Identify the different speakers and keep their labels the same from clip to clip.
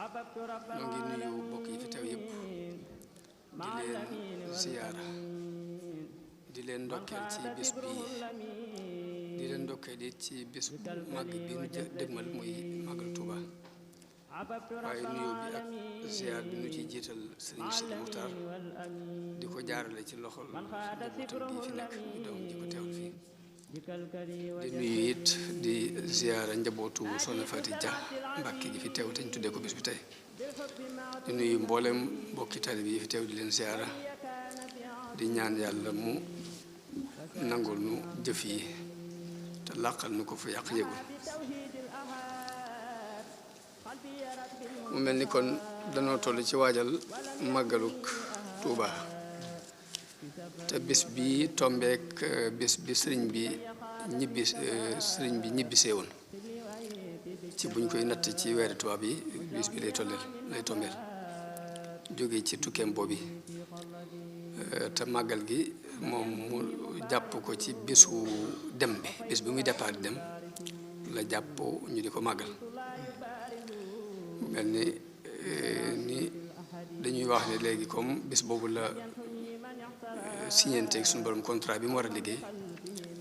Speaker 1: ñoo ngi nuyu mbokk yi fi teew yëpp di leen ziyaara di leen ndokkeel ci bis bii di leen ndokkeel it ci bis màgg bi nu dëgmal muy màggal Tuuba waaye nuyoo bi ak ziyaar bi nu ciy jiital Sëriñ Sidi Muxtaar di ko jaarale ci loxol njabootam bii fi nekk ñu doom ji ko teewal fii di nuyu it di ziyaara njabootu Soxna Faati Ja Mbàkke gi fi teew te ñu tuddee ko bis bi tey di nuyu mboolem mbokki taalibe yi fi teew di leen ziyaara di ñaan yàlla mu nangul nu jëf yi te làqal nu ko fu yàq yëgul mu mel ni kon danoo toll ci waajal màggaluk Tuuba te bis bi tombeek bis bi sëriñ bi ñibbisee woon ci buñ koy natt ci weeri tubaab yi bis bi lay tombeel jóge ci tukkeem boobi te màggal gi moom mu jàpp ko ci bisu dem bi bis bi muy départ dem la jàpp ñu di ko màggal mel ni dañuy wax ne léegi comme bis boobu la signanteeg suñu borom contrat bi mu war a liggéey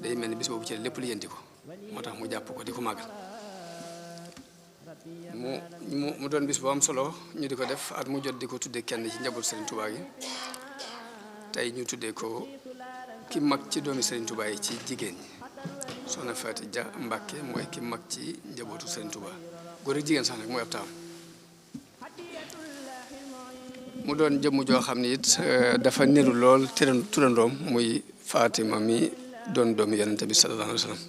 Speaker 1: day mel ni bis boobu ci lépp lu yënti ko moo tax mu jàpp ko di ko màggal mu doon bis bu am solo ñu di ko def at mu jot di ko tuddee kenn ci njaboot Serigne Touba gi tey ñu tuddee ko ki mag ci doomi Serigne Touba yi ci jigéen ñi Soxna Faati Ja Mbàkke mooy ki mag ci njabootu Serigne Touba góor ak jigéen sax nag mooy ab taam mu doon jëmm joo xam ne it dafa niru lool turandoom muy Fatima mi doon doomu yonente bi sallallahu alayhi wa sallam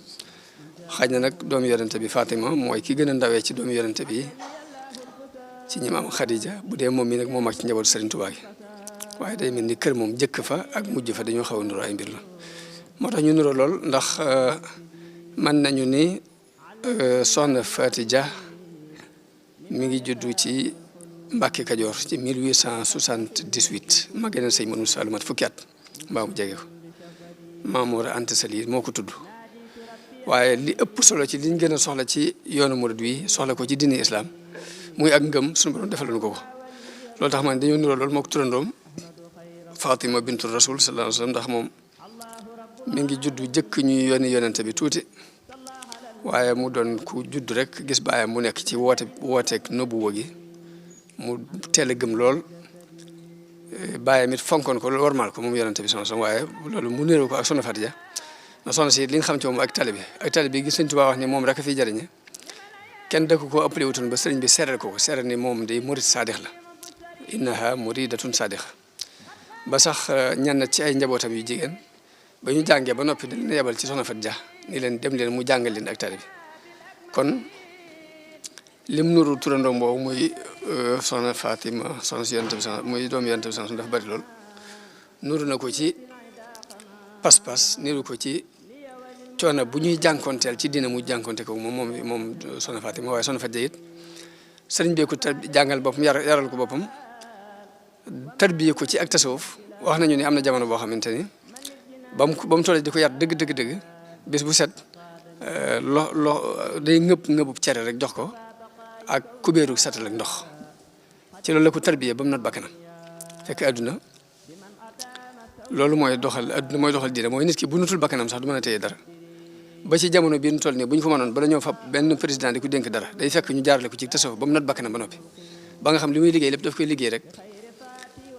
Speaker 1: xaj na nag doomu yonente bi Fatima mooy ki gën a ndawee ci doomu yonente bi ci ñi maam Khadija bu dee moom mi nag moo mag ci njabootu Serigne Touba gi waaye day mel ni kër moom jëkk fa ak mujj fa dañoo xaw a nuroo ay mbir la moo tax ñu nuroo lool ndax mën nañu ni Soxna Faati Ja mi ngi juddu ci Mbàkke Kajoor ci 1878 màggee na sëñ Manu Saa lu mat fukki at mbaa mu jege ko Maam Mor Anta Sali moo ko tudd waaye li ëpp solo ci liñ gën a soxla ci yoonu murid wi soxla ko ci diini islam muy ak ngëm suñu borom defaloon ko loolu tax man dañoo niroo loolu moo ko turandoom Fatima bintu Rasul sallallahu alayhi wa sallam ndax moom mi ngi juddu jëkk ñuy yonente bi tuuti waaye mu doon ku judd rek gis baayam mu nekk ci wooteeg nubuwa gi mu teel a gëm lool baayam it fonkoon ko loolu warmaal ko moom yonente bi sallallahu alayhi wa sallam waaye loolu mu niroo ko ak Soxna Faati Ja na soxna si li nga xam ci moom ak tali bi gis Sëriñ Tuubaa wax ni moom rek a fiy jariñe kenn dëkk ko ëppale wutoon ba sëriñ bi seeral ko seeral ni moom day murid saadix la innaha muridatun saadixa ba sax ñenn ci ay njabootam yu jigéen ba ñu jàngee ba noppi dañ leen yebal ci Soxna Faati Ja ni leen dem leen mu jàngal leen ak tali bi kon lim nuru turandoom boobu muy Soxna Fatima soxna si yonente bi muy doomu yonente bi dafa bari lool nuru na ko ci pas-pas niru ko ci coono bu ñuy jànkonteel ci dina mu jànkonte ko moom Soxna Fatima waaye Soxna Faati Ja it sëriñ bee ko jàngal boppam yaral ko boppam tarbiye ko ci ak tasawuf wax nañu ni am na jamono boo xamante ni ba mu tollee di ko yar dëgg bis bu set day ngëbub cere rek jox ko ak kubéeru satal ak ndox ci loolu la ko tarbiye ba mu not bakkanam fekk àdduna loolu mooy doxal diine mooy nit ki bu nutul bakkanam sax du mën a téye dara ba ci jamono bii nu toll nii bu ñu ko mënoon bala ñoo fab benn président di ko dénk dara day fekk ñu jaarale ko ci tasawuf ba mu not bakkanam ba noppi ba nga xam li muy liggéey lépp daf koy liggéey rek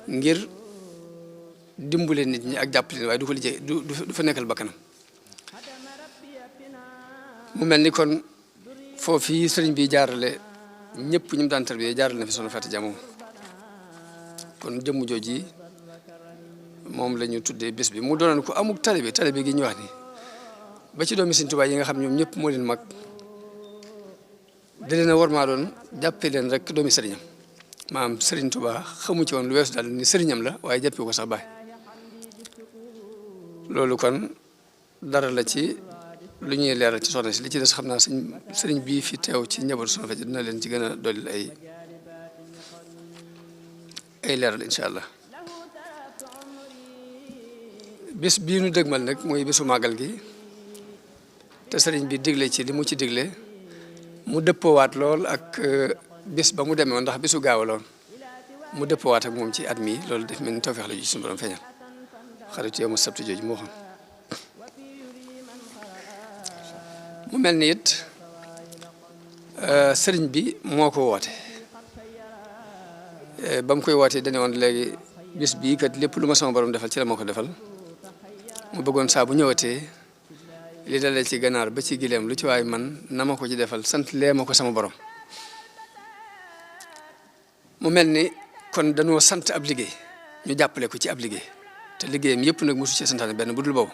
Speaker 1: ngir dimbale nit ñi ak jàppale waaye du ko liggéey du fa nekkal bakkanam mu mel ni kon foofu sëriñ bi jaarale ñëpp ñu mu daan tarbiyee jaarale na fi Soxna Faati Ja moom kon jëmm jooji moom la ñu tuddee bés bi mu doonoon ko amuk talibe gi ñu wax ni ba ci doomi Sëriñ Tuubaa yi nga xam ñoom ñëpp moo leen mag da leen a war maa doon jàppee leen rek doomi sëriñam maanaam Sëriñ Tuubaa xamu ci woon lu weesu daal ni sëriñam la waaye jàppee ko sax baay loolu kon dara la ci lu ñuy leeral ci soxna si li ci des xam naa sëriñ bii fi teew ci njabootu Soxna Faati Ja dina leen ci gën a dolli ay leeral incha allah bis bii nu dëgmal nag mooy bisu màggal gi te sëriñ bi digle ci li mu ci digle mu dëppoowaat lool ak bés ba mu demee woon ndax bésu gaawaloon mu dëppwaat ak moom ci at mi loolu def mel ni tawfeex la ju suñu borom feeñal xaritu yow mu sabtu jooju moo xam mu mel ni it sëriñ bi moo ko woote ba mu koy wootee dañu woon léegi bis bii kat lépp lu ma sama borom defal ci la moo ko defal mu bëggoon saa bu ñëwatee li dalee ci ganaar ba ci gileem lu ci waay man na ma ko ci defal sant lee ma ko sama borom mu mel ni kon dañoo sant ab liggéey ñu jàppale ko ci ab liggéey te liggéeyam yëpp nag mosu ci santaane benn bu dul boobu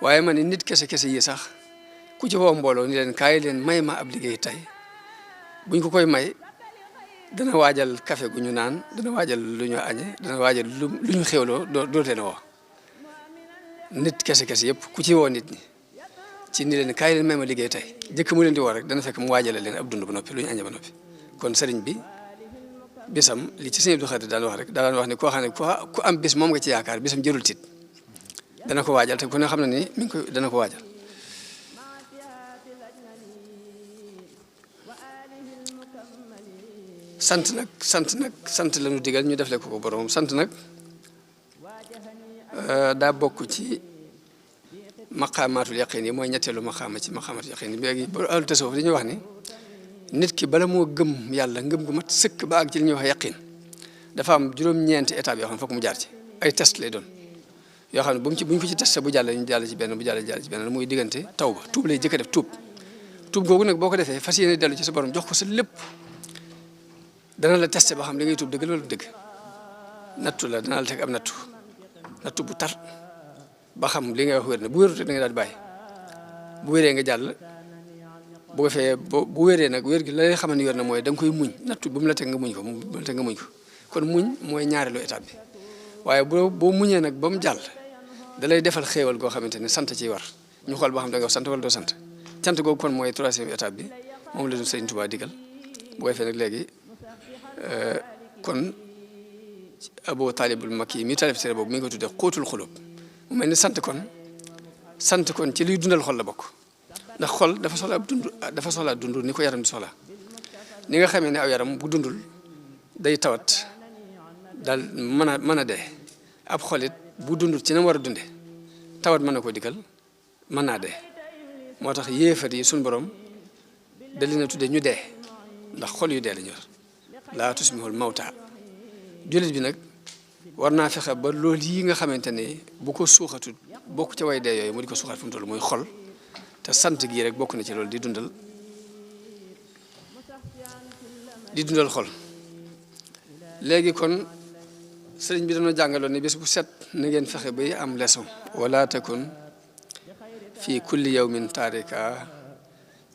Speaker 1: waaye man ni nit kese yi sax ku ci woo mbooloo ni leen kaay leen may ma ab liggéey tey buñ ko koy may dana waajal café gu ñu naan dana waajal lu ñu añe dana waajal lu ñu xewloo doo leen woo nit kese yëpp ku ci woo nit ñi ci ni leen kaay leen may ma liggéey tey jëkk mu leen di woo rek dana fekk mu waajale leen ab dund ba noppi lu ñu añe ba noppi kon sëriñ bi bisam li ci sëñ Abdou Khadir daan wax rek daan wax ni koo xam ne ku am bis moom nga ci yaakaar bisam jërul tiit dana ko waajal te ku ne xam na ni mi ngi koy dana ko waajal sant la ñu digal ñu defle ko borom sant nag daa bokk ci maqaamaatul yaqin yi mooy ñetteelu maqaama ci maqaamaatul yaqin yi léegi ba ahlu tasawuf dañuy wax ni nit ki bala moo gëm yàlla ngëm gu mat sëkk ba ak ci li ñuy wax yaqin dafa am juróom-ñeenti étape yoo xam ne fokk mu jaar ci ay test lay doon yoo xam ne buñ ko ci testé bu jàll ñu jàll ci benn bu jàll ci benn muy diggante tawba tuub lay jëkk a def tuub googu nag boo ko defee fas yéene dellu ci sa borom jox ko sa lépp dana la testé ba xam li ngay tuub dëgg loolu dëgg nattu la dana la teg am nattu bu tar ba xam li ngay wax wér na bu wérut da nga daal di bàyyi bu wéree nga jàll bu ko fee bu wéree nag wér gi la lay xamal ni wér na mooy da nga koy muñ nattu bu mu la teg nga muñ ko kon muñ mooy ñaareelu étape bi waaye boo muñee nag ba mu jàll da lay defal xéewal goo xamante ni sant ciy war ñu xool boo xam da nga sant wala doo sant cant googu kon mooy troisième étape bi moom la ñu Sëriñ Tuubaa digal bu ko fee nag léegi kon Abu Taalibul Makki mi taalif téere boobu mi ngi ko tuddee xóotul xulub mu mel ni sant kon ci liy dundal xol la bokk ndax xol dafa soxla dund ni ko yaram di soxla ni nga xamee ne aw yaram bu dundul day tawat daal mën a dee ab xolit bu dundul ci na war a dunde tawat mën na ko dikkal mën naa dee moo tax yéefar yi suñ borom da leen a tudde ñu dee ndax xol yu dee la ñu yor laa tusmihul mawta jullit bi nag war naa fexe ba loolu yi nga xamante ne bu ko suuxatul bokk ca way dee yooyu mu di ko suuxat fu mu toll muy xol te sant gii rek bokk na ci loolu di dundal xol léegi kon sëriñ bi dañoo jàngaloon ne bés bu set na ngeen fexe bay am leçon wala takun fi kulli yawmin taarika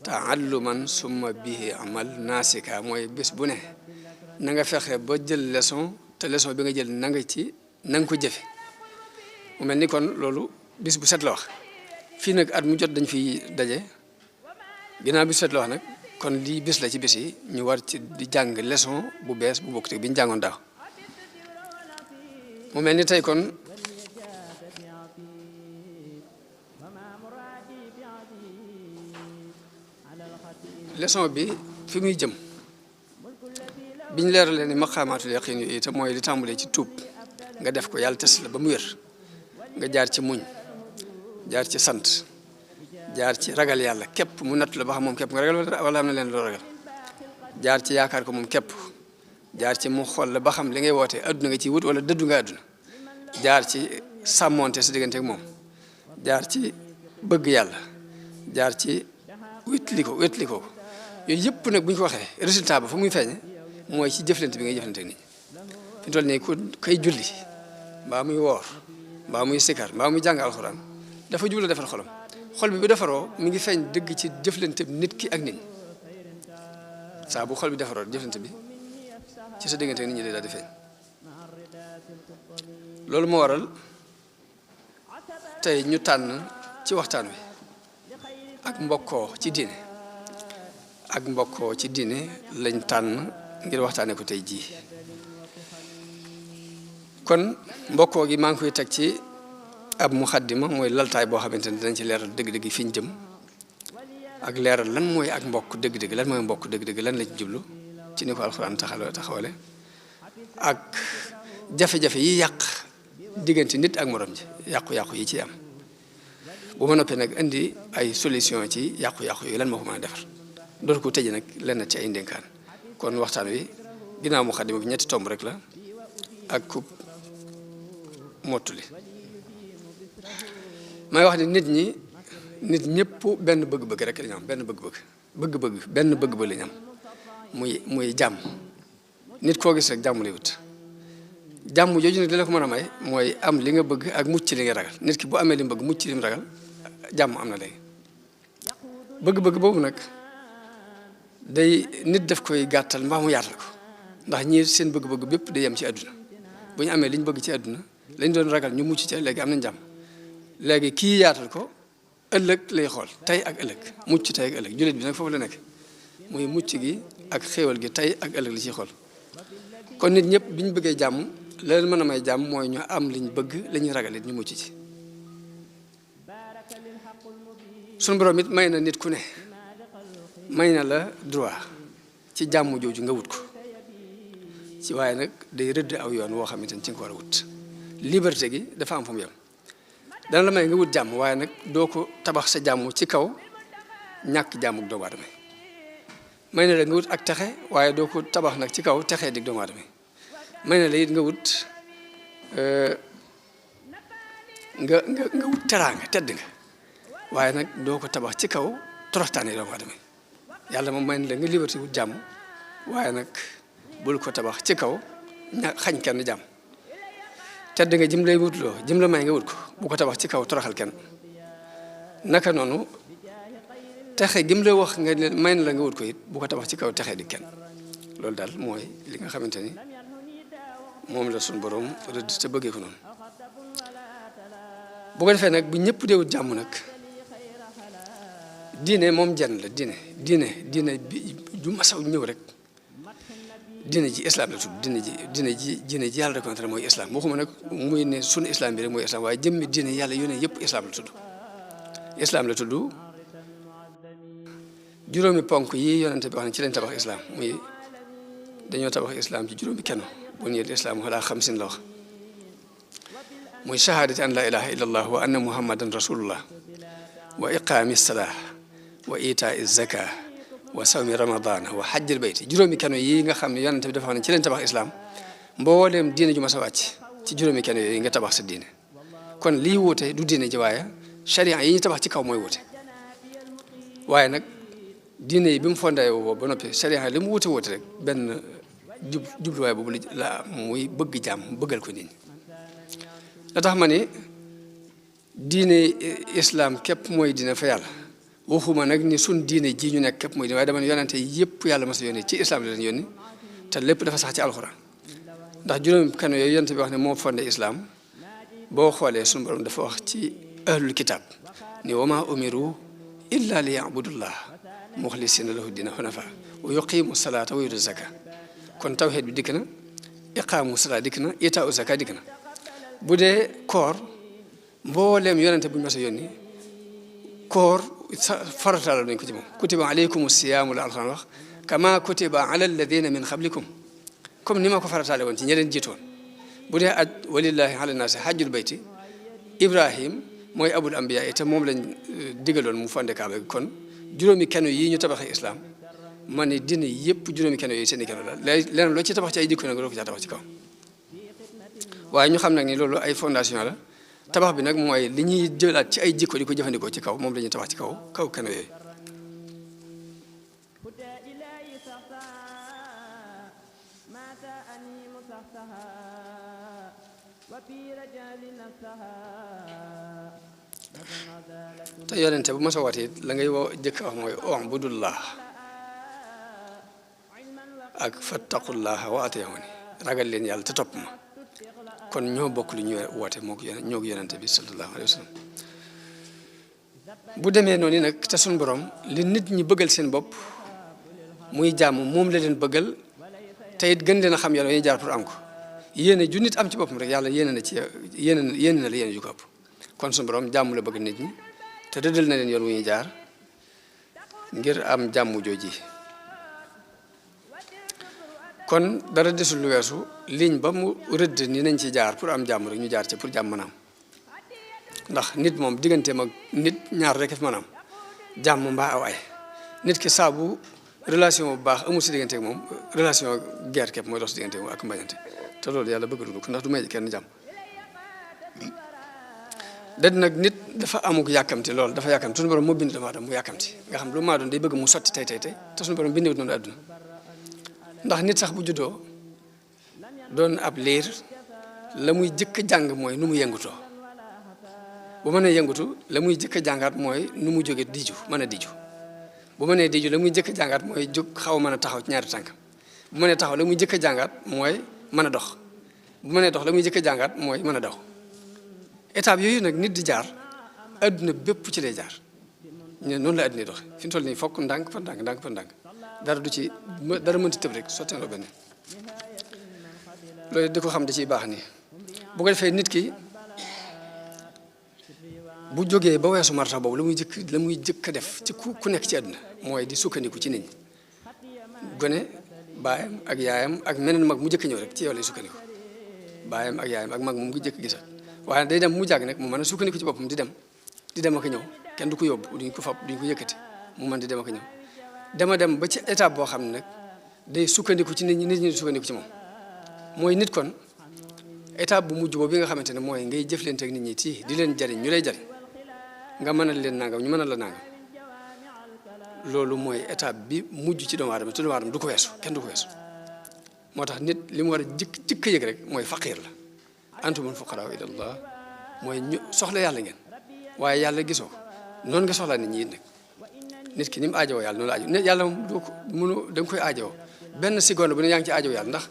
Speaker 1: taalluman summa bihi amal naasika mooy bés bu ne na nga fexe ba jël leçon te leçon bi nga jël na nga ko jëfe mu mel ni kon loolu bis bu set la wax fii nag at mu jot dañ fiy daje ginnaaw bis bu set la wax nag kon lii bis la ci bis yi ñu war ci di jàng leçon bu bees bu bokk te bi ñu jàngoon daaw mu mel ni tey kon leçon bi fi muy jëm biñ leeralee ni maqaamaatul yaqin yooyu te mooy li tàmbalee ci tuub nga def ko yàlla tes la ba mu wér nga jaar ci muñ jaar ci sant jaar ci ragal yàlla képp mu natt la ba xam moom képp nga ragal wala am na leen loo ragal jaar ci yaakaar ko moom képp jaar ci mu xool la ba xam li ngay wootee adduna nga ciy wut wala dëddu nga adduna jaar ci sàmmonte sa diggante ak moom jaar ci bëgg yàlla jaar ci wétli ko yooyu yëpp nag bu ñu ko waxee résultat ba fa muy feeñe mooy ci jëflante bi ngay jëflante ak nit ñi fi mu toll nii ku kay julli mbaa muy woor mbaa muy sikar mbaa muy jàng alxuraan dafa jublu defar xolam xol bi bu defaroo mi ngi feeñ dëgg ci jëflante nit ki ak nit ñi saa bu xol bi defaroo jëflante bi ci sa diggante ak nit ñi day daal di feeñ loolu moo waral tey ñu tànn ci waxtaan wi ak mbokkoo ci diine lañ tànn ngir waxtaane ko tey jii kon mbokkoo gi maa ngi koy teg ci ab muxaddima mooy laltaay boo xamante ne dinañ ci leeral dëgg-dëgg fi ñu jëm ak leeral lan mooy ak mbokk dëgg-dëgg lan mooy mbokk dëgg-dëgg lan la ci jublu ci ni ko alxuraan taxawale ak jafe-jafe yi yàq diggante nit ak morom ji yàqu-yàqu yi ci am bu ma noppee nag indi ay solution ci yàqu-yàqu yooyu lan moo ko mën a defar dootu ko tëje nag lenn ci ay ndénkaan kon waxtaan wi ginnaaw muqaddima bi ñetti tomb rek la ak ku mottuli may wax ni nit ñëpp benn bëgg-bëgg rek la ñu am benn bëgg-bëgg la ñu am muy jàmm nit koo gis rek jàmm lay wut jàmm jooju nag li la ko mën a may mooy am li nga bëgg ak mucc li nga ragal nit ki bu amee li mu bëgg mucc li mu ragal jàmm am na léegi bëgg-bëgg boobu nag day nit daf koy gàttal mbaa mu yaatal ko ndax ñii seen bëgg-bëgg bépp day yem ci àdduna bu ñu amee li ñu bëgg ci àdduna lañ doon ragal ñu mucc ci léegi am nañ jàmm léegi kii yaatal ko ëllëg lay xool tey ak ëllëg mucc tey ak ëllëg jullit bi nag foofu la nekk muy mucc gi ak xéewal gi tey ak ëllëg li ciy xool kon nit ñëpp bi ñu bëggee jàmm la leen mën a may jàmm mooy ñu am liñ bëgg la ñuy ragal it ñu mucc ci suñu borom it may na nit ku ne may na la droit ci jàmm jooju nga wut ko ci waaye nag day rëdd aw yoon woo xamante ni ci nga ko war a wut liberté gi dafa am fu mu yem dana la may nga wut jàmm waaye nag doo ko tabax sa jàmm ci kaw ñàkk jàmmuk doomu aadama may na la nga wut ak texe waaye doo ko tabax nag ci kaw texee dig doomu aadama may na la it nga wut nga wut teraanga tedd nga waaye nag doo ko tabax ci kaw toroxtaane doomu aadama yàlla moom may na la nga liberté wut jàmm waaye nag bul ko tabax ci kaw xañ kenn jàmm tedd nga jëm lay wutloo jëm la may nga wut ko bu ko tabax ci kaw toroxal kenn naka noonu texe gim la wax nga may na la nga wut ko it bu ko tabax ci kaw texe di kenn loolu daal mooy li nga xamante ni moom la suñu borom rëdd te bëggee ko noonu bu ko defee nag bu ñëpp dee wut jàmm nag diine moom jenn la diine bi ju masaw ñëw rek diine ji islam la tudd diine ji yàlla reconnaître mooy islam waxuma nag muy ne sunu islam bi rek mooy islam waaye jëmmi diine yàlla yónnee yëpp islam la tudd juróomi ponk yi yonente bi wax ne ci lañ tabax islam muy dañoo tabax islam ci juróomi kenn bu ñëwee islam wala xamsin la wax muy shahadati an la ilaha illa allah wa anna muhammadan rasulullah wa iqaami salah wa itaa zaka wa sawmi ramadan wa hajjil bayti juróomi keno yi nga xam ne yonente bi dafa xam ne ci leen tabax islam mbooleem diine ju ma sa wàcc ci juróomi keno yooyu nga tabax sa diine kon lii wuute du diine ji waaye sharia yi ñu tabax ci kaw mooy wuute waaye nag diine yi bi mu fondé woo ba noppi sharia li mu wuute rek benn jubluwaay boobu la muy bëgg jàmm bëggal ko nit ñi la tax ma ni diine islam képp mooy diine fa yàlla waxuma nag ni sun diine ji ñu nekk képp mooy diine waaye dama ne yonente yëpp yàlla ma sa yónni ci islam la leen yónni te lépp dafa sax ci alxuraan ndax juróomi kano yooyu yonente bi wax ne moo fondé islam boo xoolee sunu borom dafa wax ci ahlul kitab ni wa ma umiru illa li yabudullah muxlisina lahu dina hunafa wa yuqimu salata wa yutu zaka kon tawhid bi dikk na iqaamu salaat dikk na itaau zaka dikk na bu dee koor mbooleem yonente bu ñu mas a yónni koor farataal nañ ko ci moom kutiba aleykum siyaamu la alxuraan wax kama kutiba ala alladina min qablikum comme ni ma ko farataale woon ci ñeneen jiitoon bu dee aj walillahi ala naasi hajjul bayti ibrahim mooy abul ambiya te moom lañ digaloon mu fande kaaba gi kon juróomi keno yi ñu tabaxee islam ma ne dina yëpp juróomi keno yooyu seen i keno la leneen loo ci tabax ci ay jikko nag doo ko caa tabax ci kaw waaye ñu xam nag ni loolu ay fondation la tabax bi nag mooy li ñuy jëlaat ci ay jikko di ko jëfandikoo ci kaw moom la ñuy tabax ci kaw keno yooyu te yonente bu ma sa waatee la ngay woo jëkk wax mooy ubudullah ak fattaqullaha wa atiyuni ragal leen yàlla te topp ma kon ñoo bokk lu ñuy woote ñoo yonente bi sallallahu alayhi wa sallam bu demee noonu nag te suñu borom li nit ñi bëggal seen bopp muy jàmm moom la leen bëggal te it gën leen a xam yoon yi jaar pour am ko yéene ju nit am ci boppam rek yàlla yéene na ci yéene na la yéene ju ko ëpp kon suñu borom jàmm la bëgg nit ñi te rëddal na leen yoon wu ñuy jaar ngir am jàmm jooji kon dara desul lu weesu ligne ba mu rëdd ni nañ ci jaar pour am jàmm rek ñu jaar ci pour jàmm mën a am ndax nit moom digganteem ak nit ñaar rek fi mën a am jàmm mbaa aw ay nit ki saabu relation bu baax amul si diggante ak moom relation guerre képp mooy dox si diggante ak moom ak mbañante te loolu yàlla bëgg ko ndax du may kenn jàmm dad nag nit dafa amuk yàkkamti loolu dafa yàkkamti suñu borom moo bind doomu aadama mu yàkkamti nga xam lu maa doon day bëgg mu sotti tey te suñu borom bindewut noonu àdduna ndax nit sax bu juddoo doon ab liir la muy jëkk a jàng mooy nu mu yëngutoo bu mënee yëngutu la muy jëkk a jàngaat mooy nu mu jóge diju mën a diju bu mënee diju la muy jëkk a jàngaat mooy jóg xaw a mën a taxaw ci ñaari tànkam bu mënee taxaw la muy jëkk a jàngaat mooy mën a dox bu mënee dox la muy jëkk a jàngaat mooy mën a daw étape yooyu nag nit di jaar adduna bépp ci lay jaar ñu noonu la adduna doxe fi mu toll nii fokk ndànk fa ndànk dara du ci dara mënti tëb rek sotteeloo benn loolu di ko xam da ciy baax nii bu ko defee nit ki bu jógee ba weesu marta boobu la muy jëkk a def ci ku nekk ci àdduna mooy di sukkandiku ci nit ñi gone baayam ak yaayam ak meneen mag mu jëkk ñëw rek ci yow lay sukkandiku baayam ak yaayam ak mag moom ngi jëkk gisal waaye day dem mu jàgg nag mu mën a sukkandiku ci boppam di dem ak ñëw kenn du ko yóbbu duñ ko fab duñ ko yëkkati mu mën di dem ak ñëw dem ba ci étape boo xam ne nag day sukkandiku ci nit ñi di sukkandiku ci moom mooy nit kon étape bu mujj boobu bi nga xamante ne mooy ngay jëflante ak nit ñi ci di leen jariñ ñu lay jariñ nga mënal leen nangam ñu mënal la nangam loolu mooy étape bi mujj ci doomu aadama du ko weesu kenn du ko weesu moo tax nit li mu war a jëkk yëg rek mooy faqiir la antumul fuqaraa ilallah mooy ñu soxla yàlla ngeen waaye yàlla gisoo noonu nga soxlaa nit ñi nag nit ki ni mu aajowoo yàlla noonu la aajo yàlla moom doo ko mënu da nga koy aajowoo benn seconde bu ne yaa ngi ci aajowoo yàlla ndax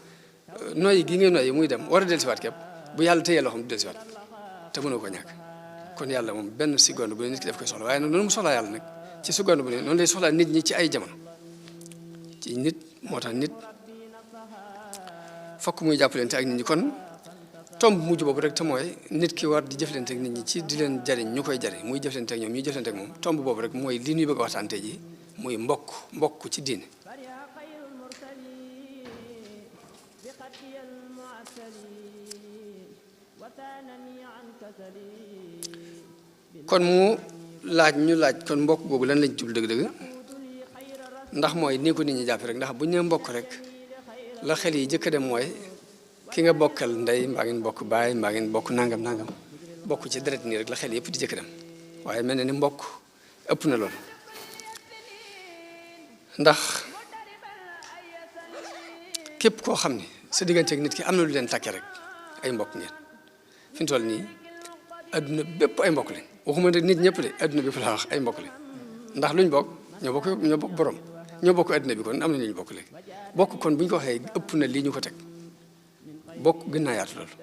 Speaker 1: noyyi gi ngay noyyi muy dem war a dellusiwaat képp bu yàlla téyee loo xam du dellusiwaat te mënoo ko ñàkk kon yàlla moom benn seconde bu ne nit ki daf koy soxla waaye nag noonu mu soxlaa yàlla nag ci seconde bu ne noonu lay soxlaa nit ñi ci ay jamono ci nit moo tax nit fokk muy jàppalante ak nit ñi kon tomb mujj boobu rek te mooy nit ki war di jëflante ak nit ñi ci di leen jariñ ñu koy jariñ muy jëflante ak ñoom ñuy jëflante ak moom tomb boobu rek mooy li ñuy bëgg a waxtaan tey ji muy mbokk ci diine kon mu laaj kon mbokk googu lan lañ jublu dëgg-dëgg ndax mooy nii ko nit ñi jàppe rek ndax bu ñu nee mbokk rek la xel yi jëkk dem mooy ki nga bokkal ndey mbaa ngeen bokk baay mbaa ngeen bokk nangam bokk ci deret nii rek la xel yëpp di jëkk dem waaye mel na ni mbokk ëpp na loolu ndax képp koo xam ne sa diggante ak nit ki am na lu leen takke rek ay mbokk ngeen fi mu toll nii adduna bépp ay mbokk lañ waxuma nag nit ñëpp de adduna bépp laa wax ay mbokk lañ ndax luñ bokk ñoo bokk borom ñoo bokk adduna bi kon am na lu ñu bokk léegi bokk kon bu ñu ko waxee ëpp na lii ñu ko teg bokk gën naa yaatu loolu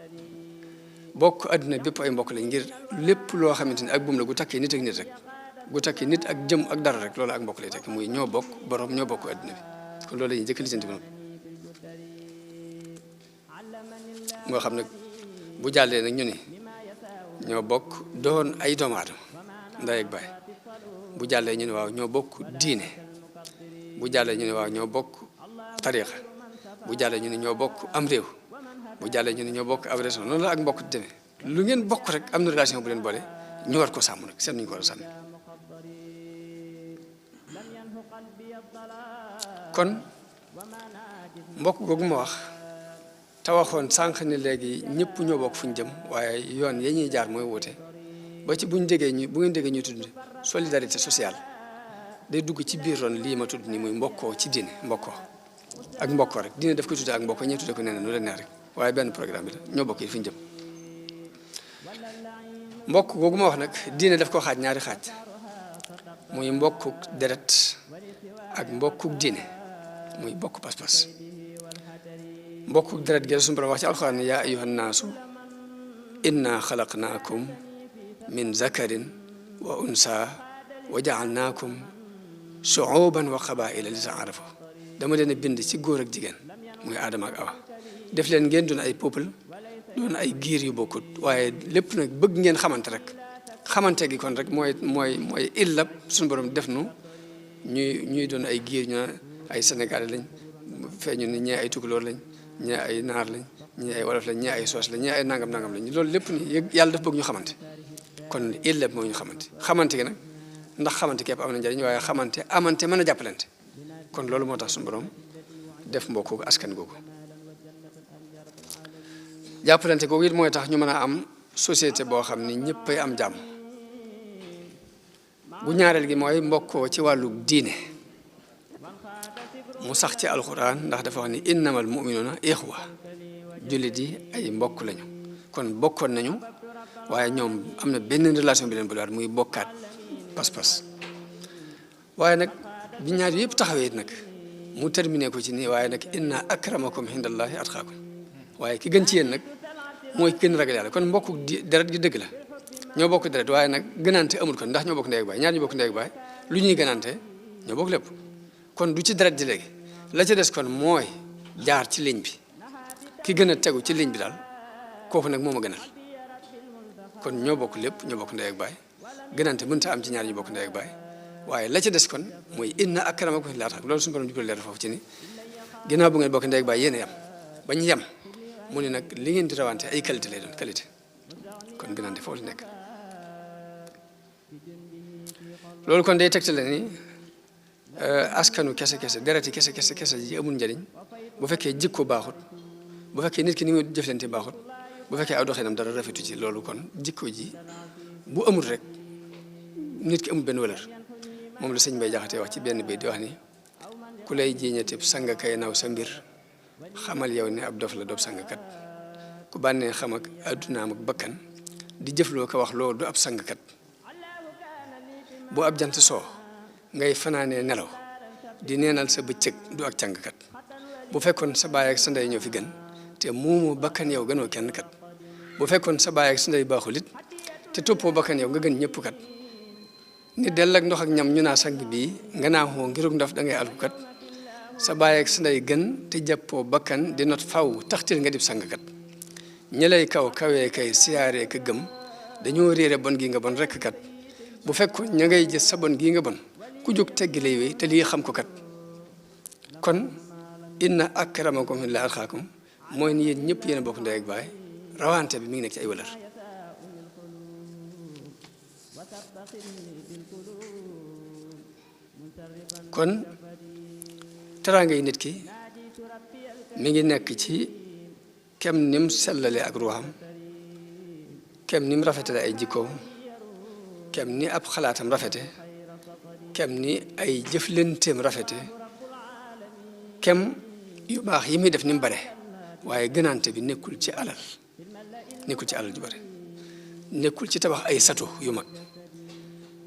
Speaker 1: bokk adduna bépp ay mbokk lañ ngir lépp loo xamante ni ak buum la gu takkee nit ak nit rek gu takkee nit ak jëm ak dara rek loolu ak mbokk lay tekk muy ñoo bokk borom ñoo bokk adduna bi kon loolu la ñuy jëkk lijjanti ba moo xam nag bu jàllee nag ñu ni ñoo bokk doon ay doomu aadama ndey ak baay bu jàllee ñu ne waaw ñoo bokk diine bu jàllee ñu ne waaw ñoo bokk tariixa bu jàllee ñu ne ñoo bokk am réew bu jàllee ñu ne ñoo bokk ab région noonu la ak mbokk demee lu ngeen bokk rek am na relation bu leen boole ñu war ko sàmm nag seen nañu ko war a sàmm kon mbokk googu ma wax te waxoon sànq ne léegi ñëpp ñoo bokk fu ñu jëm waaye yoon ya ñuy jaar mooy wuute ba ci bu ngeen déggee ñuy tudd solidarité sociale day dugg ci biir ron lii ma tudd ni muy mbokkoo ci diine mbokkoo ak mbokkoo rek diine daf koy tudde ak mbokkoo ñee tudde ko nee na nu leen neex rek waaye benn programme bi la ñoo bokk yi fi ñu jëm mbokk googu ma wax nag diine daf ko xaaj ñaari xaaj muy mbokkuk deret ak mbokkuk diine muy bokk pas-pas mbokku deret gi suñu borom wax ci alxuraan ne yaa ayyuhan naasu inna xalaqnaakum min zakarin wa unsa wa jaalnaakum shuuban wa qabaila li taarafu dama leen a bind ci góor ak jigéen muy aadama ak awa def leen ngeen doon ay peuple doon ay giir yu bokkut waaye lépp nag bëgg ngeen xamante rek xamante gi kon rek mooy illab suñu borom def nu ñuy doon ay giir ñu ay sénégalais lañ feeñu ni ñee ay tukulóor lañ ñee ay naar lañ ñee ay wolof lañ ñee ay soos lañ ñee ay nangam nangam lañ loolu lépp ni yàlla daf bëgg ñu xamante kon illa moo ñu xamante gi nag ndax xamante képp am na njëriñ waaye xamante amante mën a jàppalante kon loolu moo tax suñu borom def mbokku askan googu jàppalante googu it mooy tax ñu mën a am société boo xam ni ñëppay am jàmm bu ñaareel gi mooy mbokkoo ci wàllu diine mu sax ci alxuraan ndax dafa wax ni innamal mu'minuna ixwa jullit yi ay mbokk lañu kon bokkoon nañu waaye ñoom am na benn relation bi leen bulaat muy bokkaat pas-pas waaye nag bi ñaar yëpp taxawee it nag mu terminé ko ci nii waaye nag inna akramakum indallahi atqaakum waaye ki gën ci yéen nag mooy ki gën ragal yàlla kon mbokku deret gi dëgg la ñoo bokk deret waaye nag gënante amul kon ndax ñoo bokk ndey ak baay ñaar ñu bokk ndey ak baay lu ñuy gënante ñoo bokk lépp kon du ci deret ji léegi la ca des kon mooy jaar ci ligne bi ki gën a tegu ci ligne bi daal kooku nag moo ma gënal kon ñoo bokk lépp ñoo bokk ndey ak baay gënante mënta am ci ñaar ñu bokk ndey ak baay waaye la ca des kon mooy inna akramakum indallahi atqaakum loolu suñu borom jublu leer foofu ci ni ginnaaw bu ngeen bokk ndey ak baay yéen a yem bañ yem mu ne nag li ngeen di rawante ay qualité lay doon qualité kon gënante foofu la nekk loolu kon day tegtale ni askanu kese dereti kese ji amul njëriñ bu fekkee jikko baaxut bu fekkee nit ki ni mu jëflante baaxut bu fekkee aw doxinam dara rafetu ci loolu kon jikko ji bu amul rek nit ki amul benn valeur moom la sëñ Mbay Jaxate wax ci benn bay di wax ni ku lay jiiñatib sanga kay naw sa mbir xamal yow ne ab dof la doob sangkat ku bànnee xam ak addunaam ak bakkan di jëfloo ko wax loolu du ab sangkat bu ab jant soo ngay fanaanee nelaw di neenal sa bëccëg du ak càngkat bu fekkoon sa baay ak sa ndey ñoo fi gën te moomu bakkan yow gënoo kenn kat bu fekkoon sa baay ak sa ndey baaxul it te toppoo bakkan yow nga gën ñëpp kat ni dell ak ndox ak ñam ñu naa sang bii nga naa xoo ngirug ndaf da ngay alku kat sa baay ak sa ndey gën te jàppoo bakkan di not faw taxtil nga dib sangkat ñi lay kawee kay siyaaree ka gëm dañoo réere bon gi nga bon rekk kat bu fekkoon ña ngay gis sa bon gii nga bon ku jóg teggi lay wéy te lii xam ko kat kon inna akramakum indallahi atqaakum mooy ni yéen ñëpp yéen a bokk ndey ak baay rawante bi mi ngi nekk ci ay wëlër kon teraanga yi nit ki mi ngi nekk ci kem nim sellale ak ruuxam kem nim rafetale ay jikkoom kem ni ab xalaatam rafete kem ni ay jëflenteem rafete kem yu baax yi muy def ni mu bare waaye gënante bi nekkul ci alal ju bare nekkul ci tabax ay sato yu mag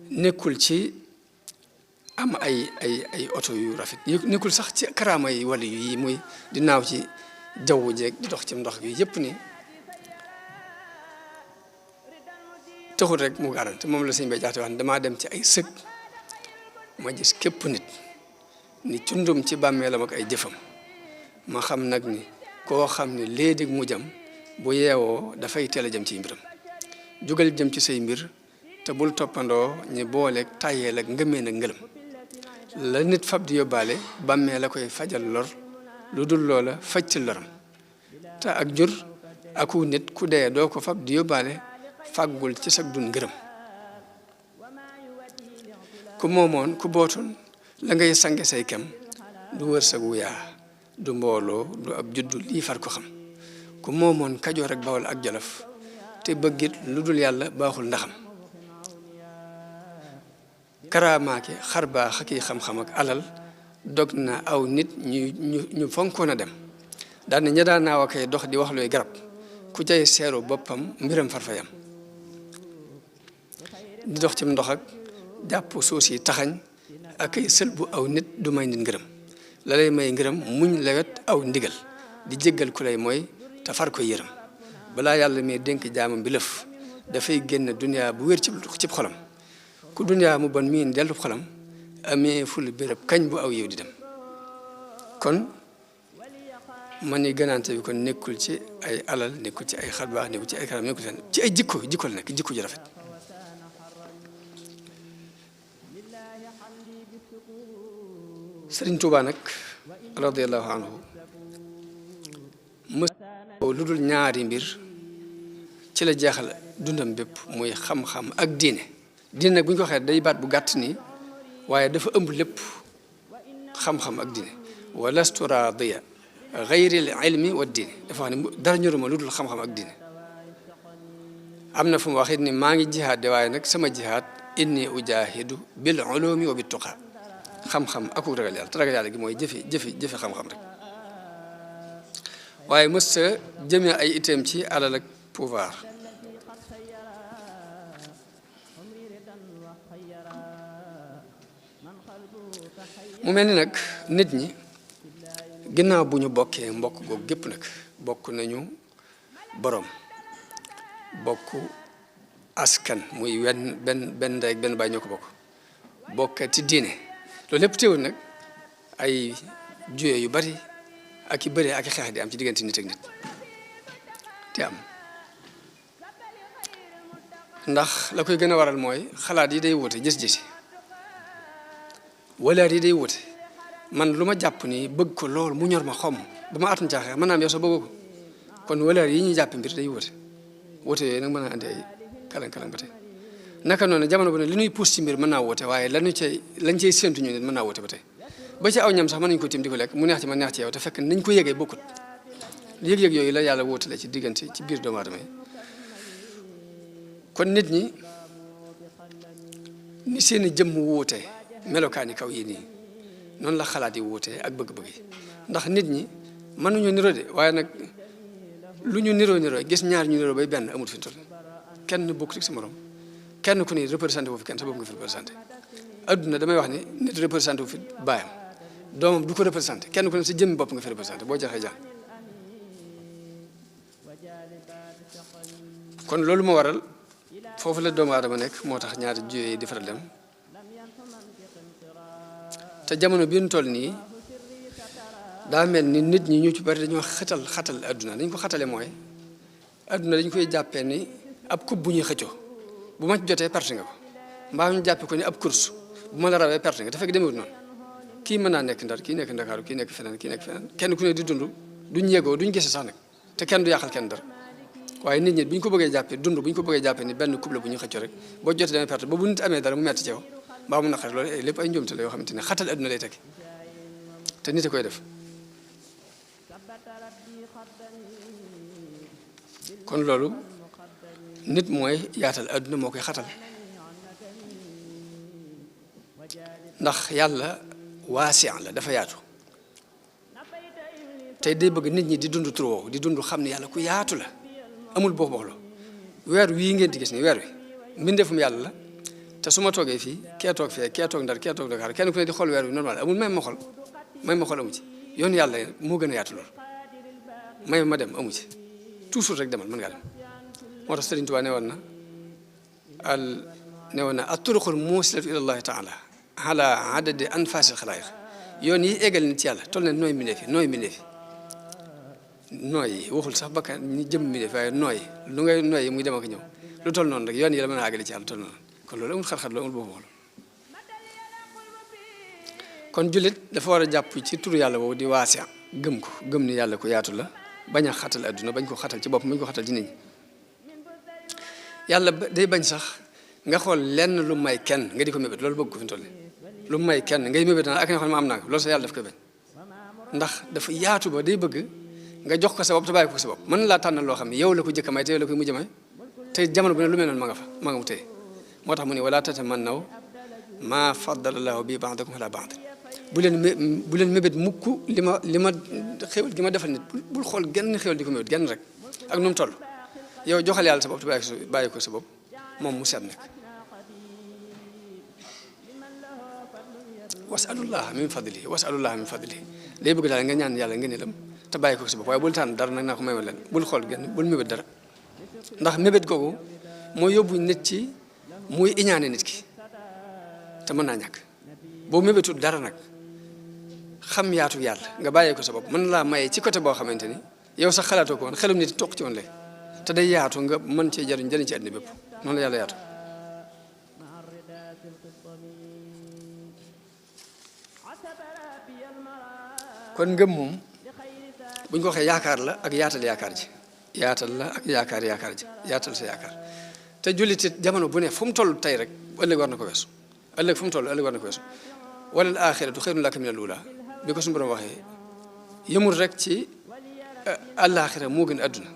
Speaker 1: nekkul ci am ay oto yu rafet nekkul sax ci karaama yi wala yi muy di naaw ci jaww jeeg di dox ci ndox gi yëpp ni taxul rek mu garante moom la sëñ Bay Jaxate wax ne damaa dem ci ay sëg ma gis képp nit ni cundum ci bàmmeelam ak ay jëfam ma xam nag ni koo xam ne léegi mu jëm bu yeewoo dafay teel a jëm ci mbiram jugal jëm ci say mbir te bul toppandoo ñi booleeg tàyyeel ak ngëmeen ak ngëlëm la nit fab di yóbbaale bàmmee la koy fajal lor lu dul loola faj ci loram te ak jur aku nit ku dee doo ko fab di yóbbaale fàggul ci sag dun ngërëm ku moomoon ku bootoon la ngay sange say kem du wërsëgu yaa du mbooloo du ab juddu lii far ko xam ku moomoon Kajoor ak Bawol ak Jolof te bëggit lu dul yàlla baaxul ndaxam karaamaake xar baax ak xam-xam ak alal dog na aw nit ñu fonkoon a dem daan ña daan naaw akay dox di wax looy garab ku cay seeru boppam mbiram farfayam di dox ci ndox ak jàpp suuf si taxañ ak ay sël bu aw nit du may nit ngërëm la lay may ngërëm muñ lewet aw ndigal di jéggal ku lay mooy te far ko yërëm balaa yàlla mi dénk jaamam bi lëf dafay génn duniyaa bu wér ci xolam ku duniyaa mu bon miin dellu xolam amee ful béréb kañ bu aw yiw di dem kon man ni gënaante bi kon nekkul ci ay alal nekkul ci ay xar baax nekkul ci ay karam nekkul ci ay jikko la nekk jikko ju rafet Sëriñ Tuubaa nag radiyallahu anhu mës lu dul ñaari mbir ci la jeexal dundam bépp muy xam-xam ak diine diine nag bu ñu ko waxee day baat bu gàtt nii waaye dafa ëmb lépp xam-xam ak diine wa lastu raadiya gayril ilmi wa diine dafa wax ne dara ñoruma lu dul xam-xam ak diine am na fu mu waxit ni maa ngi jihaad de waaye nag sama jihaad inni ujahidu bil ulumi wa bit tuqa xam-xam ak ragal yàlla te ragal yàlla gi mooy jëfe xam-xam rek waaye mës sa jëmee ay itam ci alal ak pouvoir mu mel ni nag nit ñi ginnaaw bu ñu bokkee mbokk googu gépp nag bokk nañu borom bokk askan muy benn ndey ak benn baay ñoo ko bokk ci diine loolu lépp teewul nag ay juye yu bari ak i bëri ak i xeex di am ci diggante nit ak nit te am ndax la koy gën a waral mooy xalaat yi day wute gis-gis walaat yi day wute man lu ma jàpp ni bëgg ko lool mu ñor ma xom ba ma atum caaxee mën naa am yow sax bëgg ko kon walaat yi ñuy jàpp mbir day wute yooyu nag mën naa andi ay kalang-kalang ba tey naka noonu jamono bu ne li ñuy pousse ci mbir mën naa wute waaye lañ cay séentu ñu nit mën naa wute ba tey ba ci aw ñam sax mën nañu ko tim di ko lekk mu neex ci ma neex ci yow te fekk nañ ko yëgee bokkut yëg-yëg yooyu la yàlla wóotale ci diggante ci biir doomu aadama yi kon nit ñi ni seeni jëmm wuute melokaani kaw yi nii noonu la xalaat yi wuute ak bëgg-bëgg yi ndax nit ñi mënuñu niroo de waaye nag lu ñu niroo gis ñaar ñu niroo bay benn amul fi mu toll kenn bokkut ak sa morom kenn ku ni représenté wu fi kenn sa bopp nga fi représenté adduna damay wax ni nit représenté wu fi baayam doomam du ko représenté kenn ku ne sa jëmmi bopp nga fi représenté boo jaxee jàng kon loolu moo waral foofu la doomu aadama nekk moo tax ñaari juyee yi di faral dem te jamono bi ñu toll nii daa mel ni nit ñi ñu ci bari dañoo xatal adduna dañ ko xatale mooy adduna dañ koy jàppee ni ab coupe bu ñuy xëccoo bu ma ci jotee perte nga ko mbaa ñu jàppee ko ni ab course bu ma la rawee perte nga te fekk demewut noonu kii mën naa nekk Ndar kii nekk Ndakaaru kii nekk feneen kenn ku ne di dund duñ yegoo duñ gise sax nag te kenn du yàqal kenn dara waaye nit ñi bu ñu ko bëggee jàppee dund bu ñu ko bëggee jàppee ni benn couple bu ñu xëccoo rek boo jotee damay perte ba bu nit amee dara mu metti ci yow mbaa mu naqari loolu lépp ay njuumte la yoo xamante ne xatal adduna lay tekki te nit a koy def kon loolu nit mooy yaatal adduna moo koy xatal ndax yàlla waasiyan la dafa yaatu tey day bëgg nit ñi di dund tur woowu di dund xam ne yàlla ku yaatu la amul boox boox la weer wii ngeen di gis ni weer wi mbindeefum yàlla la te su ma toogee fii kee toog fee kee toog Ndar kee toog Dakar kenn ku ne di xool weer wi normal amul may ma xool amu ci yoon yàlla moo gën a yaatu loolu may ma dem amu ci toujours rek demal mën ngaa dem moo tax Sëriñ Tuubaa ne woon na at-turuqul muusilatu ila llahi taala ala adadi anfasil xalaayiq yoon yi eggal nit ci yàlla toll ne nooy mbindeef yi waxul sax bakkan ñi jëm mbindeef waaye nooy lu ngay nooy muy dem ak ñëw lu toll noonu rek yoon yi la mën a àggale ci yàlla toll noonu kon loolu amul xar-xar loolu amul boobu wax kon jullit dafa war a jàpp ci turu yàlla boobu di waasiya gëm ni yàlla ko yaatu la bañ a xatal adduna bañ ko xatal ci bopp bañ ko xatal ci nit ñi yàlla day bañ sax nga xool lenn lu may kenn nga di ko mébét loolu bëgg ko fi mu toll lu may kenn ngay mébét naa ak nga xam ne ma am naa ko loolu sax yàlla daf koy bañ ndax dafa yaatu ba day bëgg nga jox ko sa bopp te bàyyi ko sa bopp mën laa tànnal loo xam ne yow la ko jëkk a may te yow la koy mujj may te jamono bu ne lu mel noonu ma nga mu tey moo tax mu ne wala tatamannaw maa faddala llaahu bi ba'dakum ala ba'd bu leen mébét mukk li ma xéwal gi ma defal nit bul xool genn xéwal di ko mébét genn rek ak nu mu toll yow joxal yàlla sa bopp te bàyyi ko sa bopp moom mu seet nekk wasalullah min fadlihi day bëgg daal nga ñaan yàlla nga ne lam te bàyyi ko sa bopp waaye bul tànn dara nag naa ko may ma leen bul xool genn bul mébét dara ndax mébét googu moo yóbbu nit ci muy iñaane nit ki te mën naa ñàkk boo mébétul dara nag xam yaatu yàlla nga bàyyee ko sa bopp mën laa maye ci côté boo xamante ni yow sax xalaatoo ko woon xelum nit toq ci woon léegi te day yaatu nga mën cee jariñ ci àddina bépp noonu la yàlla yaatu kon ngëm moom buñ ko waxee yaakaar la ak yaatal yaakaar ji yaatal la ak yaakaar ji yaatal sa yaakaar te jullit it jamono bu ne fu mu toll tey rek ëllëg war na ko weesu ëllëg fu mu toll ëllëg war na ko weesu wala al axiratu xayrun laka mina al-uulaa bi ko suñu borom waxee yëmul rek ci àllaaxira moo gën àdduna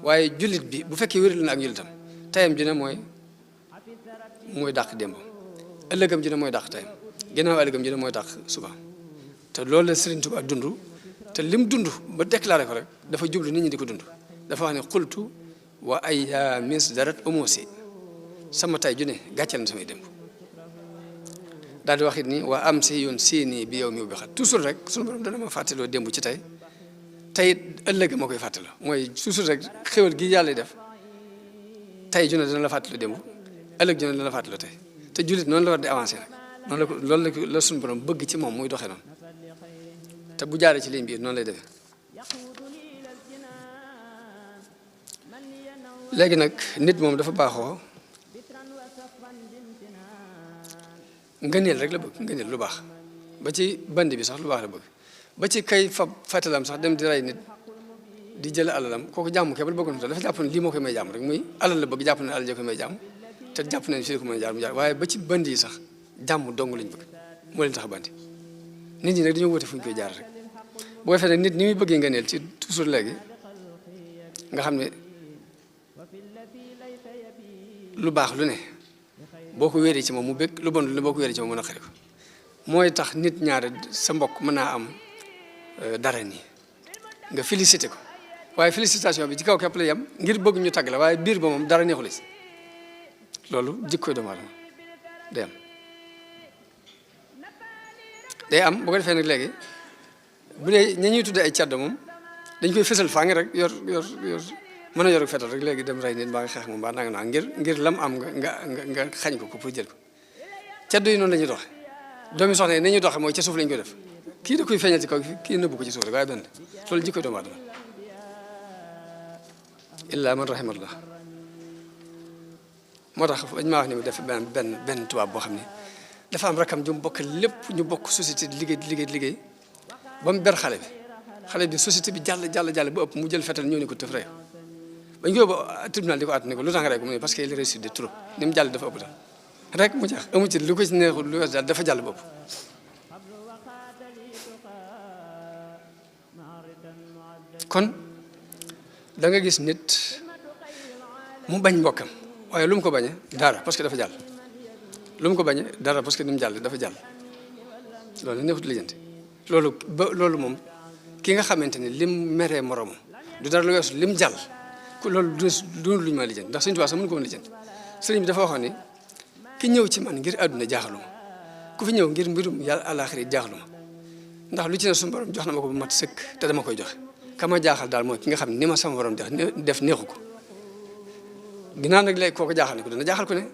Speaker 1: waaye jullit bi bu fekkee wéral na ak njullitam tayam ji ne mooy dàq démbam ëllëgam ji ne mooy dàq tayam ginnaaw ëllëgam ji ne mooy dàq suba te loolu la Sëriñ Tuubaa dund te lim dund ba déclaré ko rek dafa jublu nit ñi di ko dund dafa wax ne xultu wa ayyaamin darat umuusi sama tay ju ne gàcceel na samay démb daal di wax it ni waa am si yoon séenii bi yow mi bi xat toujours rek sunu borom dana ma fàttaloo démb ci tey ëllëg ma koy fàttaloo mooy toujours rek xéwal gi yàlla def tey ju ne dana la fàttaloo démb ëllëg ju ne dana la fàttaloo tey te jullit noonu la war di avancé nag noonu la ko loolu la sunu borom bëgg ci moom muy doxee noonu te bu jaaree ci ligne bi noonu lay defee léegi nag nit moom dafa baaxoo ngëneel rek la bëgg ngëneel lu baax ba ci bandi bi sax lu baax la bëgg ba ci kay fab fatalam sax dem di rey nit di jël alalam kooku jàmm kee ba la bëggoon dafa jàpp ne lii moo koy may jàmm rek muy alal la bëgg jàpp ne alal ja koy may jàmm te jàpp nañ fii ko may jaar waaye ba ci bandi yi sax jàmm dong lañ bëgg moo leen tax a bandi nit ñi nag dañoo wute fu ñu koy jaar rek boo defee nag nit ni muy bëggee ngëneel ci toujours léegi nga xam ne lu baax lu ne boo ko wéeree ci moom mu bëgg lu bon lu ne boo ko wéeree ci moom mën a xari ko mooy tax nit ñaare sa mbokk mën naa am dara nii nga félicité ko waaye félicitation bi ci kaw képp la yem ngir bëgg ñu tagg la waaye biir ba moom dara neexul si loolu jikkoy doomu aadama day am bu ko defee nag léegi bu dee ña ñuy tudde ay caddo moom dañ koy fësal faa ngi rek yor mën a yor fetal rek léegi dem rey nit mbaa nga xeex moom mbaa nanga naa ngir lam am nga xañ ko pour jël ko caddo yi noonu la ñuy doxe doomi soxna yi nañuy doxe mooy ca suuf lañ koy def kii da koy feeñal ci kaw kii nëbbu ko ci suuf rek waaye benn loolu jikkoy doomu aadama illa man rahimallah moo tax dañ maa wax ni mu def benn tubaab boo xam ne dafa am rakam ju mu bokk lépp ñu bokk société di liggéey ba mu ber xale bi société bi jàll ba ëpp mu jël fetal ñëw ne ko tëf rey bañ ko yóbbu tribunal di ko àtt ne ko lu tax nga rey ko mu ne parce que il réussit de trop ni mu jàll dafa ëpp daal rek mu jeex amu ci lu ko ci neexul lu wees daal dafa jàll ba ëpp kon da nga gis nit mu bañ mbokkam waaye lu mu ko bañee dara parce que dafa jàll lu mu ko bañee dara parce que ni mu jàll dafa jàll loolu neexut lijjanti loolu moom ki nga xamante ni lim meree moromam du dara lu weesu lim jàll ku loolu du lu ñu ma lijjanti ndax Sëñ Tuubaa sax mënu ko mën lijjanti sëriñ bi dafa waxoon ni ki ñëw ci man ngir àdduna jaaxalu ma ku fi ñëw ngir mbirum yàlla àllaaxira jaaxalu ma ndax lu ci ne suñu borom jox na ma ko bu mat sëkk te dama koy joxe kama jaaxal daal mooy ki nga xam ne ni ma sama borom def neexu ko ginnaaw nag léegi kooku jaaxal ne ko dana jaaxal ko ne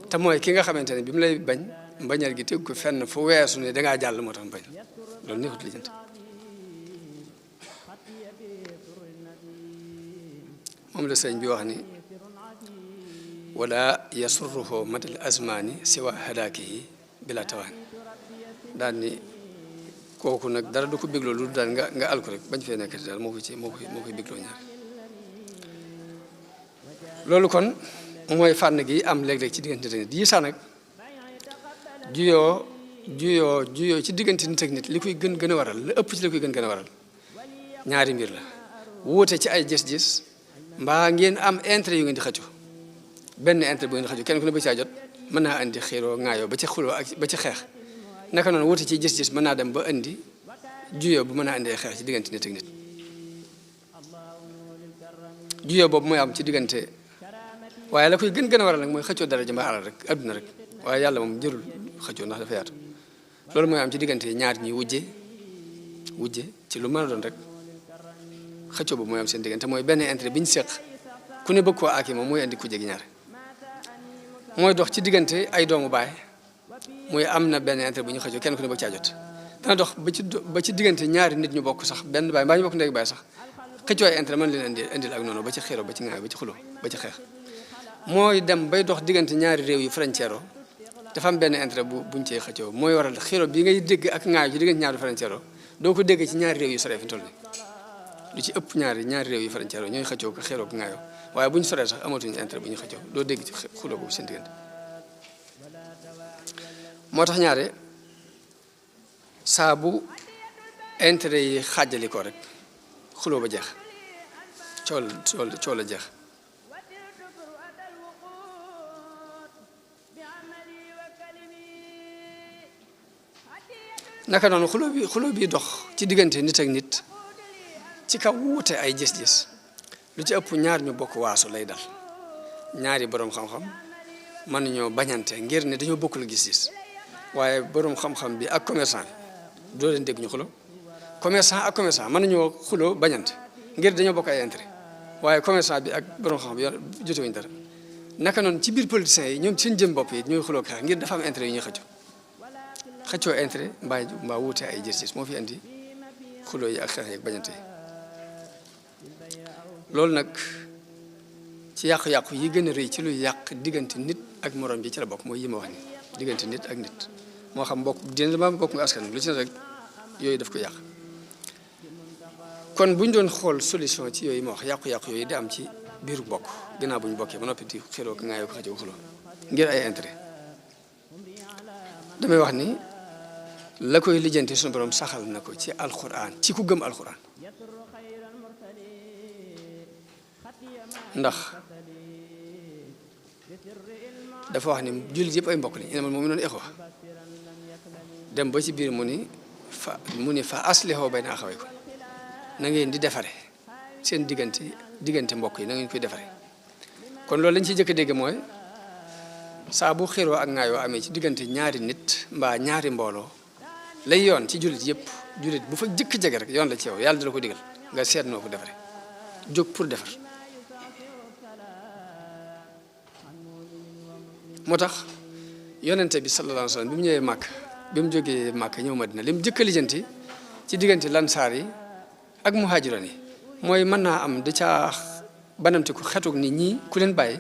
Speaker 1: te mooy ki nga xamante ne bi mu lay bañ mbañal gi tegu ko fenn fu weesu ne dangaa jàll moo tax mu bañ loolu neexut lijjanti moom la sëñ bi wax ni wala yasurruhu madal azmani siwa hadakihi bila tawaani daal ni kooku nag dara du ko bégloo lu daal nga alko rek bañ fee nekkati daal moo koy bégloo ñaar loolu kon mooy fànn gi am léeg-léeg ci diggante nit yi sax nag juyoo ci diggante nit ak nit li koy gën a waral la ëpp ci li koy gën a waral ñaari mbir la wuute ci ay gis-gis mbaa ngeen am intérêt yu ngeen di xëccu benn intérêt bu ngeen di xëccu kenn ku ne ba caa jot mën naa indi xiiroo ŋaayoo ba ci xuloo ak ba ci xeex naka noonu wuute ci gis-gis mën naa dem ba indi juyoo bu mën naa indi ay xeex ci diggante nit ak nit juyoo boobu mooy am ci diggante waaye la koy gën a waral nag mooy xëccoo daraja mbaa alal rek adduna rek waaye yàlla moom jërul xëccoo ndax dafa yaatu loolu mooy am ci diggante ñaar ñi wujje ci lu mën a doon rek xëccoo boobu mooy am seen diggante mooy benn intérêt bi ñu seq ku ne bëgg koo aaki moom mooy indi ku jegi ñaar mooy dox ci diggante ay doomu baay muy am na benn intérêt bu ñu xëccoo kenn ku ne bëgg caa jot dana dox ba ci diggante ñaari nit ñu bokk sax benn baay mbaa ñu bokk ndey baay sax xëccoo ay intérêt mën leen indil ak noonu ba ci xeero ba ci ŋaay ba ci xuloo ba ci xeex mooy dem bay dox diggante ñaari réew yu frontière dafa am benn intérêt buñ cee xëccoo mooy waral xeero bi ngay dégg ak ŋaay ci diggante ñaari frontière doo ko dégg ci ñaari réew yu soree fi toll nii lu ci ëpp ñaari réew yu frontière ñooy xëccoo ko xeeroo ko ngaayoo waaye bu ñu soree sax amatuñu intérêt bu ñu xëccoo doo dégg ci xuloo boobu seen diggante moo tax ñaare saa bu intérêt yi xaajali ko rek xuloo ba jeex coow la jeex naka noonu xuloo bi dox ci diggante nit ak nit ci kaw wuute ay gis-gis lu ci ëpp ñaar ñu bokk waasu lay dal ñaari boroom xam-xam mën nañoo bañante ngir ne dañoo bokkul gis-gis waaye boroom xam-xam bi ak commerçant bi doo leen dégg ñu xuloo commerçant ak commerçant mën nañoo xuloo bañante ngir dañoo bokk ay intérêt waaye commerçant bi ak boroom xam-xam bi jotewuñu dara naka noonu ci biir politiciens yi ñoom seen jëm bopp yi ñooy xuloo xeex ngir dafa am intérêt yu ñuy xëccoo intérêt mbaa wuute ay gis-gis moo fi indi xuloo yi ak xeex yi ak bañante yi loolu nag ci yàqu-yàqu yi gën a rëy ci luy yàq diggante nit ak morom bi ci la bokk mooy yi ma wax ni diggante nit ak nit moo xam bokk dina ma bokk nga askan lu ci ne rek yooyu daf ko yàq kon bu ñu doon xool solution ci yooyu ma wax yàqu-yàqu yooyu di am ci biiru bokk ginnaaw bu ñu bokkee ba noppi di xiroo ko ngaayoo ko xëccoo xuloo ngir ay intérêt damay wax ni la koy lijjanti suñu borom saxal na ko ci alxuraan ci ku gëm alxuraan ndax dafa wax ni jullit yëpp ay mbokk lañ innamal mu'minuuna ixwa dem ba ci biir mu ni fa aslihu bayna axawaykum na ngeen di defare seen diggante mbokk yi na ngeen koy defare kon loolu lañ ciy jëkk a dégg mooy saa bu xiroo ak ngaayoo amee ci diggante ñaari nit mbaa ñaari mbooloo lay yoon ci jullit yëpp jullit bu fa jëkk jege rek yoon la ci yow yàlla dala ko digal nga seet noo ko defare jóg pour defar moo tax yonente bi sallallahu alayhi wa sallam bi mu ñëwee màkk bi mu jógee màkk ñëw madina li mu jëkk a lijjanti ci diggante lansaar yi ak muhaajiroon yi mooy mën naa am da caa banamti ko xetuk nit ñi ku leen bàyyi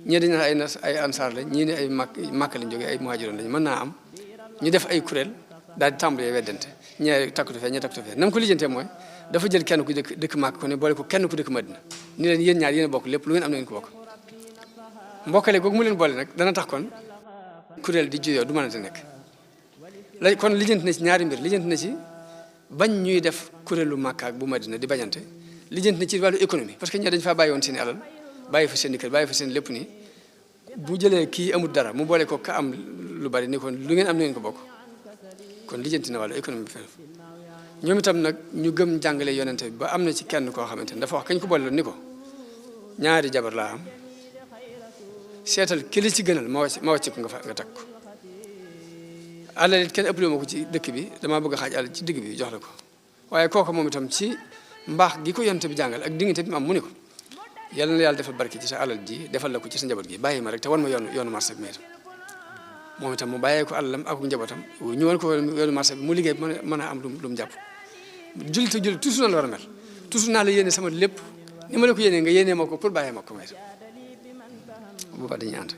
Speaker 1: ñii dañu naan ay ansaar lañ ñii ne ay màkk lañ jógee ay muhaajiroon lañ mën naa am ñu def ay kuréel daal di tàmbalee weddante ñee takkatu fee ñee takkatu fee nam ko lijjantee mooy dafa jël kenn ku dëkk màkk ko ne boole ko kenn ku dëkk madina ni leen yéen ñaar yéen a bokk lépp lu ngeen am na ngeen ko bokk mbokkale googu mu leen boole nag dana tax kon kuréel di juyoo du mënante nekk la kon lijjanti na ci ñaari mbir lijjanti na ci bañ ñuy def kuréelu Makka ak bu Madina di bañante lijjanti na ci wàllu économie parce que ñoo dañ faa bàyyi woon seen i alal bàyyi fa seen i kër bàyyi fa seen lépp nii bu jëlee kii amul dara mu boole ko ka am lu bari ni kon lu ngeen am na ngeen ko bokk kon lijjanti na wàllu économie bi fenn ñoom itam nag ñu gëm jàngale yonente bi ba am na ci kenn koo xamante ne dafa wax kañ ko boole ni ko ñaari jabar laa am seetal ki li ci gënal ma wàcc ko nga takk ko alal it kenn ëppale ma ko ci dëkk bi damaa bëgg a xaaj alal ci digg bi jox la ko waaye kooku moom itam ci mbaax gi ko yonte bi jàngal ak dignité bi mu am mu ni ko yàlla na yàlla defal barke ci sa alal ji defal la ko ci sa njaboot gi bàyyi ma rek te wan ma yoonu marché bi moom itam mu bàyyee ko alalam ak njabootam ñu wan ko yoonu marché bi mu liggéey mën a am lu mu jàpp jullit toujours na la war a mel toujours naa la yéene sama lépp ni ma la ko yéene nga yéene ma ko pour bàyyee ma ko may boobaa dañuy ànd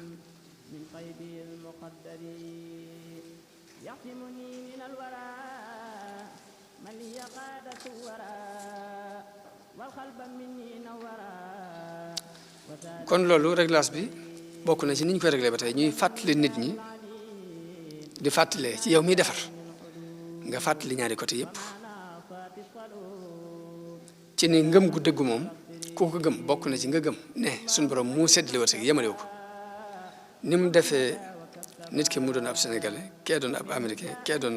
Speaker 1: kon loolu réglage bi bokk na ci ni ñu koy réglé ba tey ñuy fàttali nit ñi di fàttalee ci yow miy defar nga fàttali ñaari côté yëpp ci ni ngëm gu dëggu moom ku ko gëm bokk na ci nga gëm ne suñu borom mu séddale wërsëg yemalewu ko ni mu defee nit ki mu doon ab sénégalais kee doon ab américain kee doon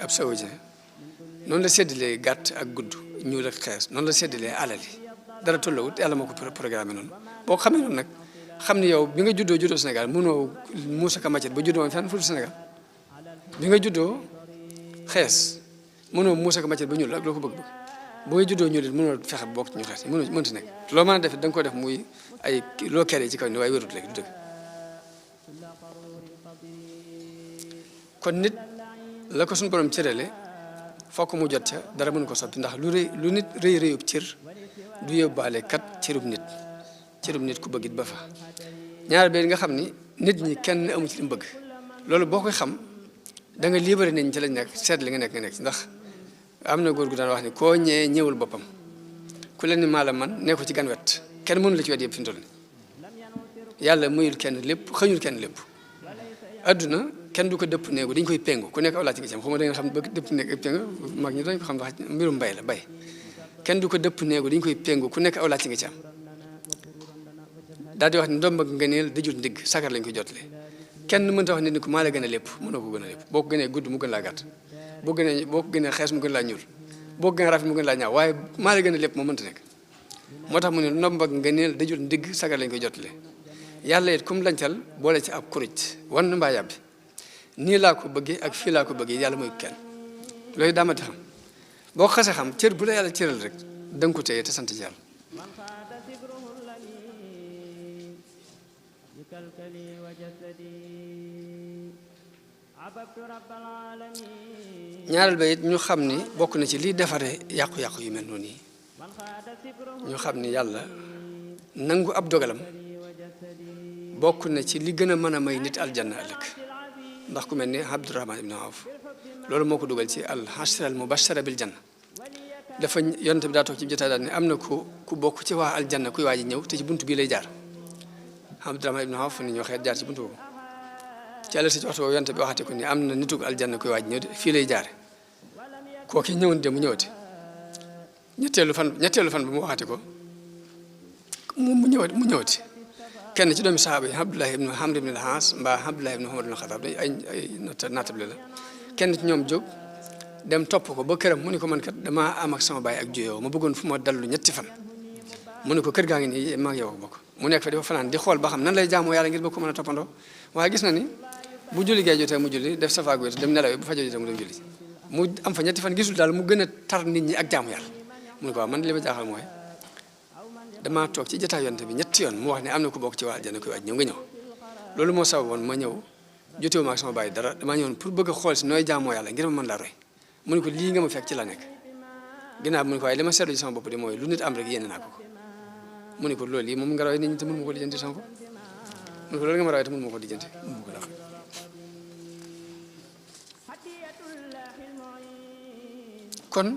Speaker 1: ab saoudien noonu la séddalee gàtt ak gudd ñuul ak xees noonu la séddalee alal yi dara tollawut yàlla moo ko programme noonu boo ko xamee noonu nag xam ni yow bi nga juddoo Sénégal mënoo muusa ka macet ba juddoo woon fenn fu Sénégal bi nga juddoo xees mënoo muusa ka macet ba ñuul ak loo ko bëgg bu nga juddoo ñuul it mënoo fexe bokk ci ñu xees yi mënti nekk loo mën a def da nga ko def muy ay loo kere ci kaw ni waaye wérut léegi du dëgg kon nit la ko suñu borom cërale fokk mu jot ca dara mënu ko soppi ndax lu nit rëyub cër du yóbbaale kat cërub nit ku bëggit ba fa ñaar be nga xam ni nit ñi kenn amu ci li mu bëgg loolu boo koy xam da nga libéré nañ ci lañ nekk seet li nga nekk ci ndax am na góor gu daan wax ni koo ñee ñëwul boppam ku leen ni maa la man ne ko ci gan wet kenn mënu la ci wet yëpp fi mu toll nii yàlla muyul kenn lépp xëñul kenn lépp adduna kenn du ko dëpp néegu dañ koy péngu ku nekk aw laaj nga ci am xaw ma da nga xam ba dëpp néeg ak péngu mag ñi dañ ko xam wax mbirum mbay la bay kenn du ko dëpp néegu dañ koy péngu ku nekk aw laaj nga ci am daal di wax ni ndomb ak ngëneel dajul ndigg sagar lañ koy jotale kenn mënta wax nit ni ko maa la gën a lépp mënoo ko gën a lépp boo ko gënee gudd mu gën laa gàtt boo ko gënee xees mu gën laa ñuul boo ko gënee rafet mu gën laa ñaaw waaye maa la gën a lépp moo mënta nekk moo tax mu ne ndomb ak ngëneel dajul ndigg sagar lañ koy jotale yàlla it comme lancal boole ci ab kuruj wan mbaa yàbbi nii laa ko bëggee ak fii laa ko bëggee yàlla mooy kenn loolu daamati xam boo ko xasee xam cër bu la yàlla cëral rek da nga ko téye te sant ci yàlla ñaareel ba it ñu xam ni bokk na ci liy defaree yàqu-yàqu yu mel noonu yi ñu xam ni yàlla nangu ab dogalam bokk na ci li gën a mën a may nit aljanna ëllëg ndax ku mel ni Abdurahman ibn Awf loolu moo ko dugal ci al-ashra al-mubashara bil janna dafa yonent bi daa toog ci jotaay daal ne am na ku bokk ci waa aljanna kuy waaj ñëw te ci buntu bii lay jaar Abdurahman ibn Awf ni ñu waxee jaar ci buntu boobu ci àll si ci waxtu boobu yonent bi waxate ko ni am na nituk aljanna kuy waaj ñëw fii lay jaare kooki ñëwoon de mu ñëwati ñetteelu fan bi mu waxate ko mu ñëwati kenn ci doomi sahaaba yi Abdullah ibn Amr ibn al-As mbaa Abdullah ibn Umar ibn al-Khattab ay naatable la kenn ci ñoom jóg dem topp ko ba këram mu ni ko man kat damaa am ak sama baay ak juyoo ma bëggoon fu ma dallu ñetti fan mu ni ko kër gaa ngi nii maa ngi yow bokk mu nekk fa dafa fanaan di xool ba xam nan lay jaamoo yàlla ngir ba ko mën a toppandoo waaye gis na ni bu julli gee jotee mu julli def safaak wéet dem nelaw bu fajo jotee mu dem julli mu am fa ñetti fan gisul daal mu gën a tar nit ñi ak jaamu yàlla mu ni ko waaw man li ma jaaxal mooy damaa toog ci jotaay yonte bi ñetti yoon mu wax ne am na ku bokk ci waa aljanna koy waaj ñëw nga ñëw loolu moo sababoon ma ñëw jotewu ma ak sama baay dara damaa ñëwoon pour bëgg a xool si nooy jaamoo yàlla ngir ma mën laa roy mu ne ko lii nga ma fekk ci la nekk ginnaaw mu ne ko waaye li ma seetlu ci sama bopp de mooy lu nit am rek yéene naa ko mu ne ko loolu yi moom nga roy nit ñi te mënu ma ko lijjanti sama bopp mu ne ko loolu nga ma roy te mënu ma ko lijjanti mënu ma ko dàq kon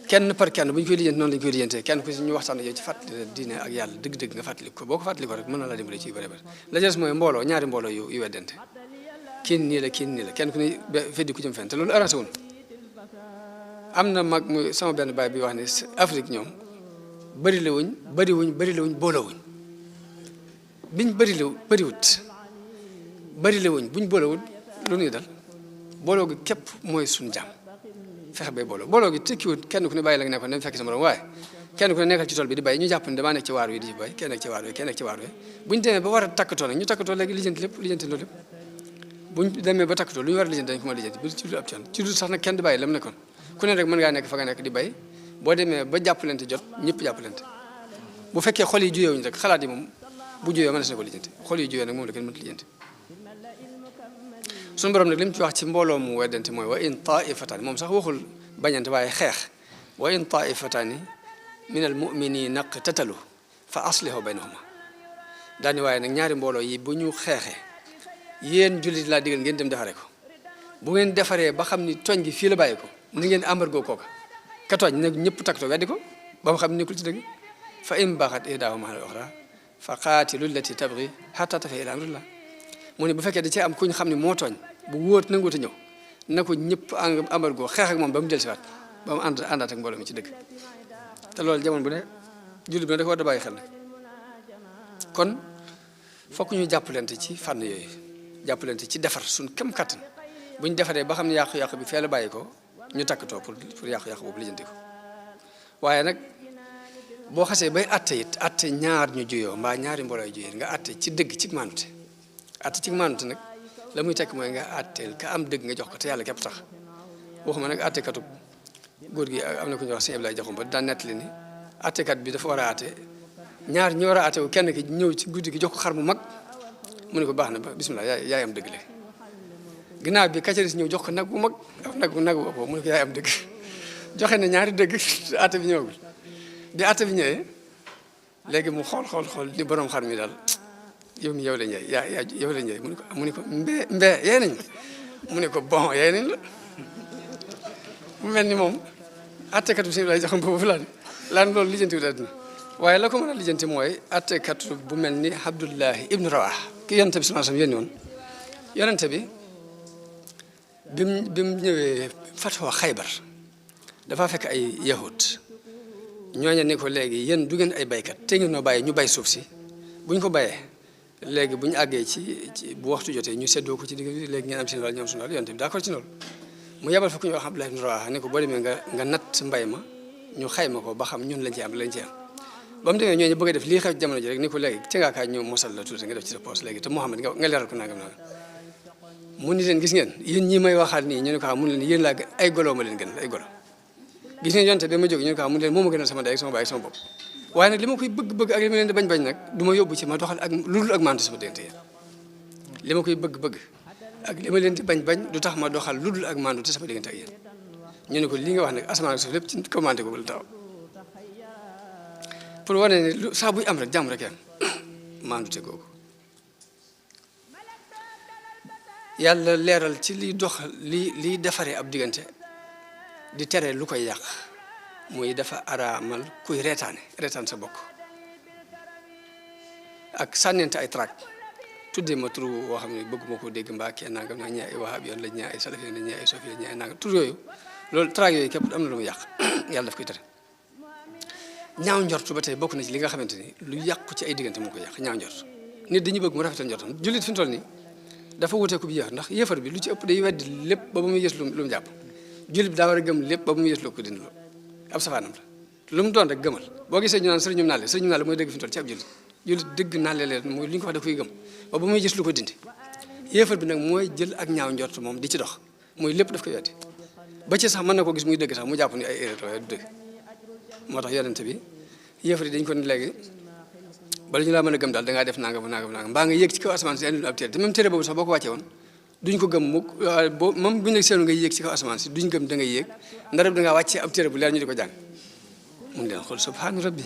Speaker 1: kenn par kenn bu ñu koy lijjanti noonu la ñu koy lijjantee kenn ku si ñu waxtaan ak yow ci fàttali diine ak yàlla dëgg-dëgg nga fàttali ko boo ko fàttali ko rek mën na laa dimbale ci yu bëri bëri la des mooy mbooloo ñaari mbooloo yu weddante kii nii la kenn ku ne feddi ku jëm fenn te loolu arrangé wul am na mag muy sama benn baay bi wax ne Afrique ñoom bëri la wuñ booloo wuñ biñ bëriwut buñ boolowut lu ñuy dal booloo gi képp mooy suñu jàmm fexe bay booloo gi tekkiwut kenn ku ne bàyyi la nga nekkoon dem fekk sa morom waaye kenn ku ne nekkal ci tool bi di bay ñu jàpp ne damaa nekk ci waar wi di ci bay kenn nekk ci waar wi buñ demee ba war a takkatoo nag ñu takkatoo léegi lijjanti loolu lépp buñ demee ba takkatoo lu ñu war a lijjanti dañ ko mën a lijjanti bu ci dul ab coono ci dul sax nag kenn di bàyyi la mu nekkoon ku ne rek mën ngaa nekk fa nga nekk di bay boo demee ba jàppalante jot ñëpp jàppalante bu fekkee xol yi juyewuñu rek xalaat yi moom bu juyoo mën na ko lijjanti xol yi juyoo nag moom la kenn mënut lijjanti suñu borom nag li mu ci wax ci mbooloo mu weddante mooy wa in taifataani moom sax waxul bañante waaye xeex wa in taifataani min al muminina iqtatalu fa aslihu baynahuma daani waaye nag ñaari mbooloo yi bu ñu xeexee yéen jullit laa digal ngeen dem defaree ko bu ngeen defaree ba xam ni tooñ gi fii la bàyyi ko ni ngeen embargo kooka ka tooñ nag ñëpp takkatoo weddi ko ba mu xam ne nekkul ci dëgg fa in baxat ihdaahuma ala al-uxra fa qaatilu llati tabgi hatta tafi'a ila amrillah mu ne bu fekkee da cee am ku ñu xam ne moo tooñ bu wóot nanguut a ñëw na ko ñëpp embargo xeex ak moom ba mu dellusiwaat ba mu àndaat ak mbooloo mi ci dëgg te loolu jamono bu ne jullit bi ne dafa war a bàyyi xel nag kon fokk ñu jàppalante ci fànn yooyu jàppalante ci defar suñ kem kattan bu ñu defaree ba xam ne yàqu-yàqu bi fee la bàyyi ko ñu takkatoo pour yàqu-yàqu boobu lijjanti ko waaye nag boo xasee bay atte it atte ñaar ñu juyoo mbaa ñaari mbooloo yu juyoo nga atte ci dëgg ci maanute atte ci maanute nag la muy tekk mooy nga atteel ka am dëgg nga jox ko te yàlla képp tax waxuma nag attekatu góor gi am na ku ñuy wax sëñ Abdoulaye Diakhoumpa daan nettali ni attekat bi dafa war a atte ñaar ñi war a atte wu kenn ki ñëw ci guddi gi jox ko xar mu mag mu ne ko baax na ba bismillah yaay am dëgg le ginnaaw bi kacaris ñëw jox ko nag bu mag nag bu ëpp mu ne ko yaay am dëgg joxe na ñaari dëgg atte bi ñëwagul bi atte bi ñëwee léegi mu xool ni borom xar mi daal yow la ñëw yow la ñëw mu ne ko mbee yee nañ mu ne ko bon yee nañ la mu mel ni moom attekat bi sëñ Abdoulaye Jaxam boobu laan loolu lijjanti wut àdduna waaye la ko mën a lijjanti mooy attekat bu mel ni Abdullahi ibnu Rawah ki yonente bi sallallahu alayhi wasallam yónni woon yonente bi bi mu ñëwee fatwa Xaybar dafa fekk ay yahud ñooñu ne ko léegi yéen du ngeen ay baykat te ngeen noo bàyyi ñu bay suuf si buñ ko bayee léegi bu ñu àggee ci bu waxtu jotee ñu seddoo ko ci digg bi léegi ngeen am seen wàll ñoom suñu wàll yonente bi d'accord ci loolu mu yebal fa ku ñuy wax Abdullah ibn Rawaha ne ko boo demee nga natt mbay ma ñu xayma ko ba xam ñun lañ ci am ba mu demee ñooñu bëgg a def lii xew jamono ji rek ni ko léegi ci ngaa kaay ñu mosal la tuuti nga def ci sa poos léegi te Muhammad nga leeral ko nangam mu ni leen gis ngeen yéen ñi may waxaat nii ñu ne ko xam mu ne leen yéen laa gën ay golo ma leen gën ay golo gis ngeen yonte bi ma jóg ñu ne ko xam mu ne leen moo ma gënal sama ndey ak sama baay ak sama bopp waaye nag li ma koy bëgg-bëgg ak li ma leen di bañ-bañ nag du ma yóbbu ci ma doxal ak lu dul ak maandu sama diggante yéen li ma koy bëgg-bëgg ak li ma leen di bañ-bañ du tax ma doxal lu dul ak maandu te sama diggante ak yéen ñu ne ko li nga wax nag asamaan ak suuf lépp ci commandé ko la taw pour wane ne lu saa buy am rek jàmm rek am maandu te googu yàlla leeral ci liy dox liy defaree ab diggante di tere lu koy yàq muy dafa araamal kuy reetaan sa bokk ak sànnente ay tract tuddee ma tur woo xam ne bëgguma ko dégg mbaa kee nangam naa ñii ay wahab yoon lañ ñii ay salaf yoon lañ ñii ay sofi yoon ñii ay nangam tur yooyu loolu tract yooyu képp am na lu mu yàq yàlla daf koy tere ñaaw njortu ba tey bokk na ci li nga xamante ni lu yàqu ci ay diggante moo koy yàq ñaaw njort nit dañuy bëgg mu rafetal njortam jullit fi mu toll nii dafa wuteeku bi yéefar ndax yéefar bi lu ci ëpp day weddi lépp ba muy yës lu mu jàpp jullit bi daa war a gëm lépp ba muy yës loo ko dindi ab safaanam la lu mu doon rek gëmal boo gisee ñu naan sëriñum naale mooy dëgg fi mu toll ci ab jullit dëgg naale leen mooy li ñu ko wax da koy gëm ba muy gis lu ko dindi yéefar bi nag mooy jël ak ñaaw njort moom di ci dox mooy lépp daf koy weddi ba ci sax mën na ko gis muy dëgg sax mu jàpp ni ay erreur waaye du dëgg moo tax yonente bi yéefar yi dañ ko ni léegi bala ñu laa mën a gëm daal dangaa def nangam mbaa nga yéeg ci kaw asamaan si indi ab téere te même téere boobu sax boo ko wàcce woon duñ ko gëm mukk boo moom buñu la seenu ngay yéeg ci kaw asamaan si duñ gëm da ngay yéeg ndara dangaa wàccee ab téere bu leer ñu di ko jàng mun leen xool subhaana rabbi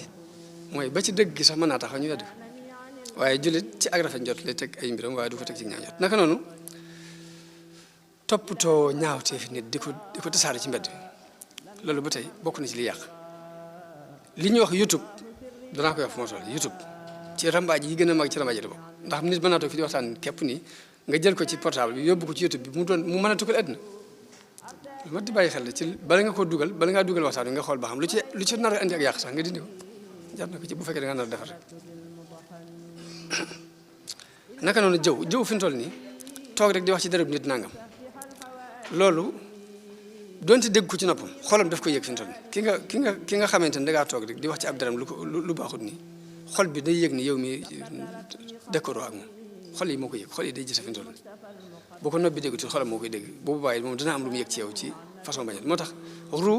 Speaker 1: mooy ba ci dëgg gi sax mën naa taxaw ñu weddi ko waaye jullit ci ak rafet njot lay teg ay mbiram waaye du ko teg ci ñaaw njot naka noonu toppatoo ñaawteefi nit di ko tasaare ci mbedd bi loolu ba tey bokk na ci li yàq li ñuy wax YouTube danaa koy wax fu ma toll YouTube ci rambaaj yi gën a mag ci rambaaj yi la bokk ndax nit mën naa toog fi di waxtaan képp nii nga jël ko ci portable bi yóbbu ko ci YouTube bi mu mën a tukkal àddina lu ma di bàyyi xel ci bala nga ngaa dugal waxtaan bi nga xool ba xam lu ci nar a andi ak yàq sax nga dindi ko jar na ko ci bu fekkee da nga nar a defar rek naka noonu jëw fi mu toll nii toog rek di wax ci dara nit nangam loolu doonte dégg ko ci noppam xolam daf ko yëg fi mu toll nii ki nga xamante ne da ngaa toog rek di wax ci ab daram lu baaxut nii xol bi day yëg ni yow mi décoroo ak moom xol yi moo ko yëg xol yi day gis fi mu toll nii boo ko noppi dégg ci xolam moo koy dégg boobu bàyyi moom dina am lu mu yëg ci yow ci façon bañal moo tax lu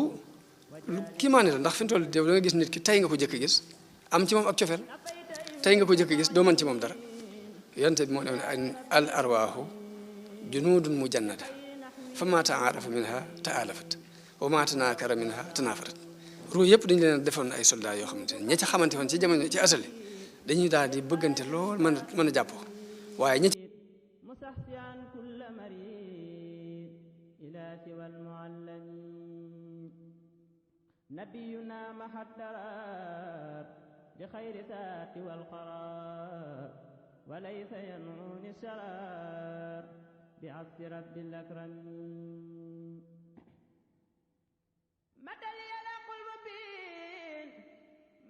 Speaker 1: kii maa ne la ndax fi mu toll da nga gis nit ki tey nga ko jëkk gis am ci moom ak cofeel tey nga ko jëkk gis doo mën ci moom dara yonte bi moo ne al arwaahu junudun mujannada fa ma taarafa minha taalafat wa ma tanakara minha tanafarat ruu yëpp dañu leen defoon ay soldats yoo xamante ne ña ca xamante woon ci jamono ci asali dañuy daal di bëggante lool mën a jàppoo waaye ñi
Speaker 2: نبينا مع الدرار لخير ذات والقرار وليس ينعون الشرار بعبد رب الأكرم مدى لي القلب بين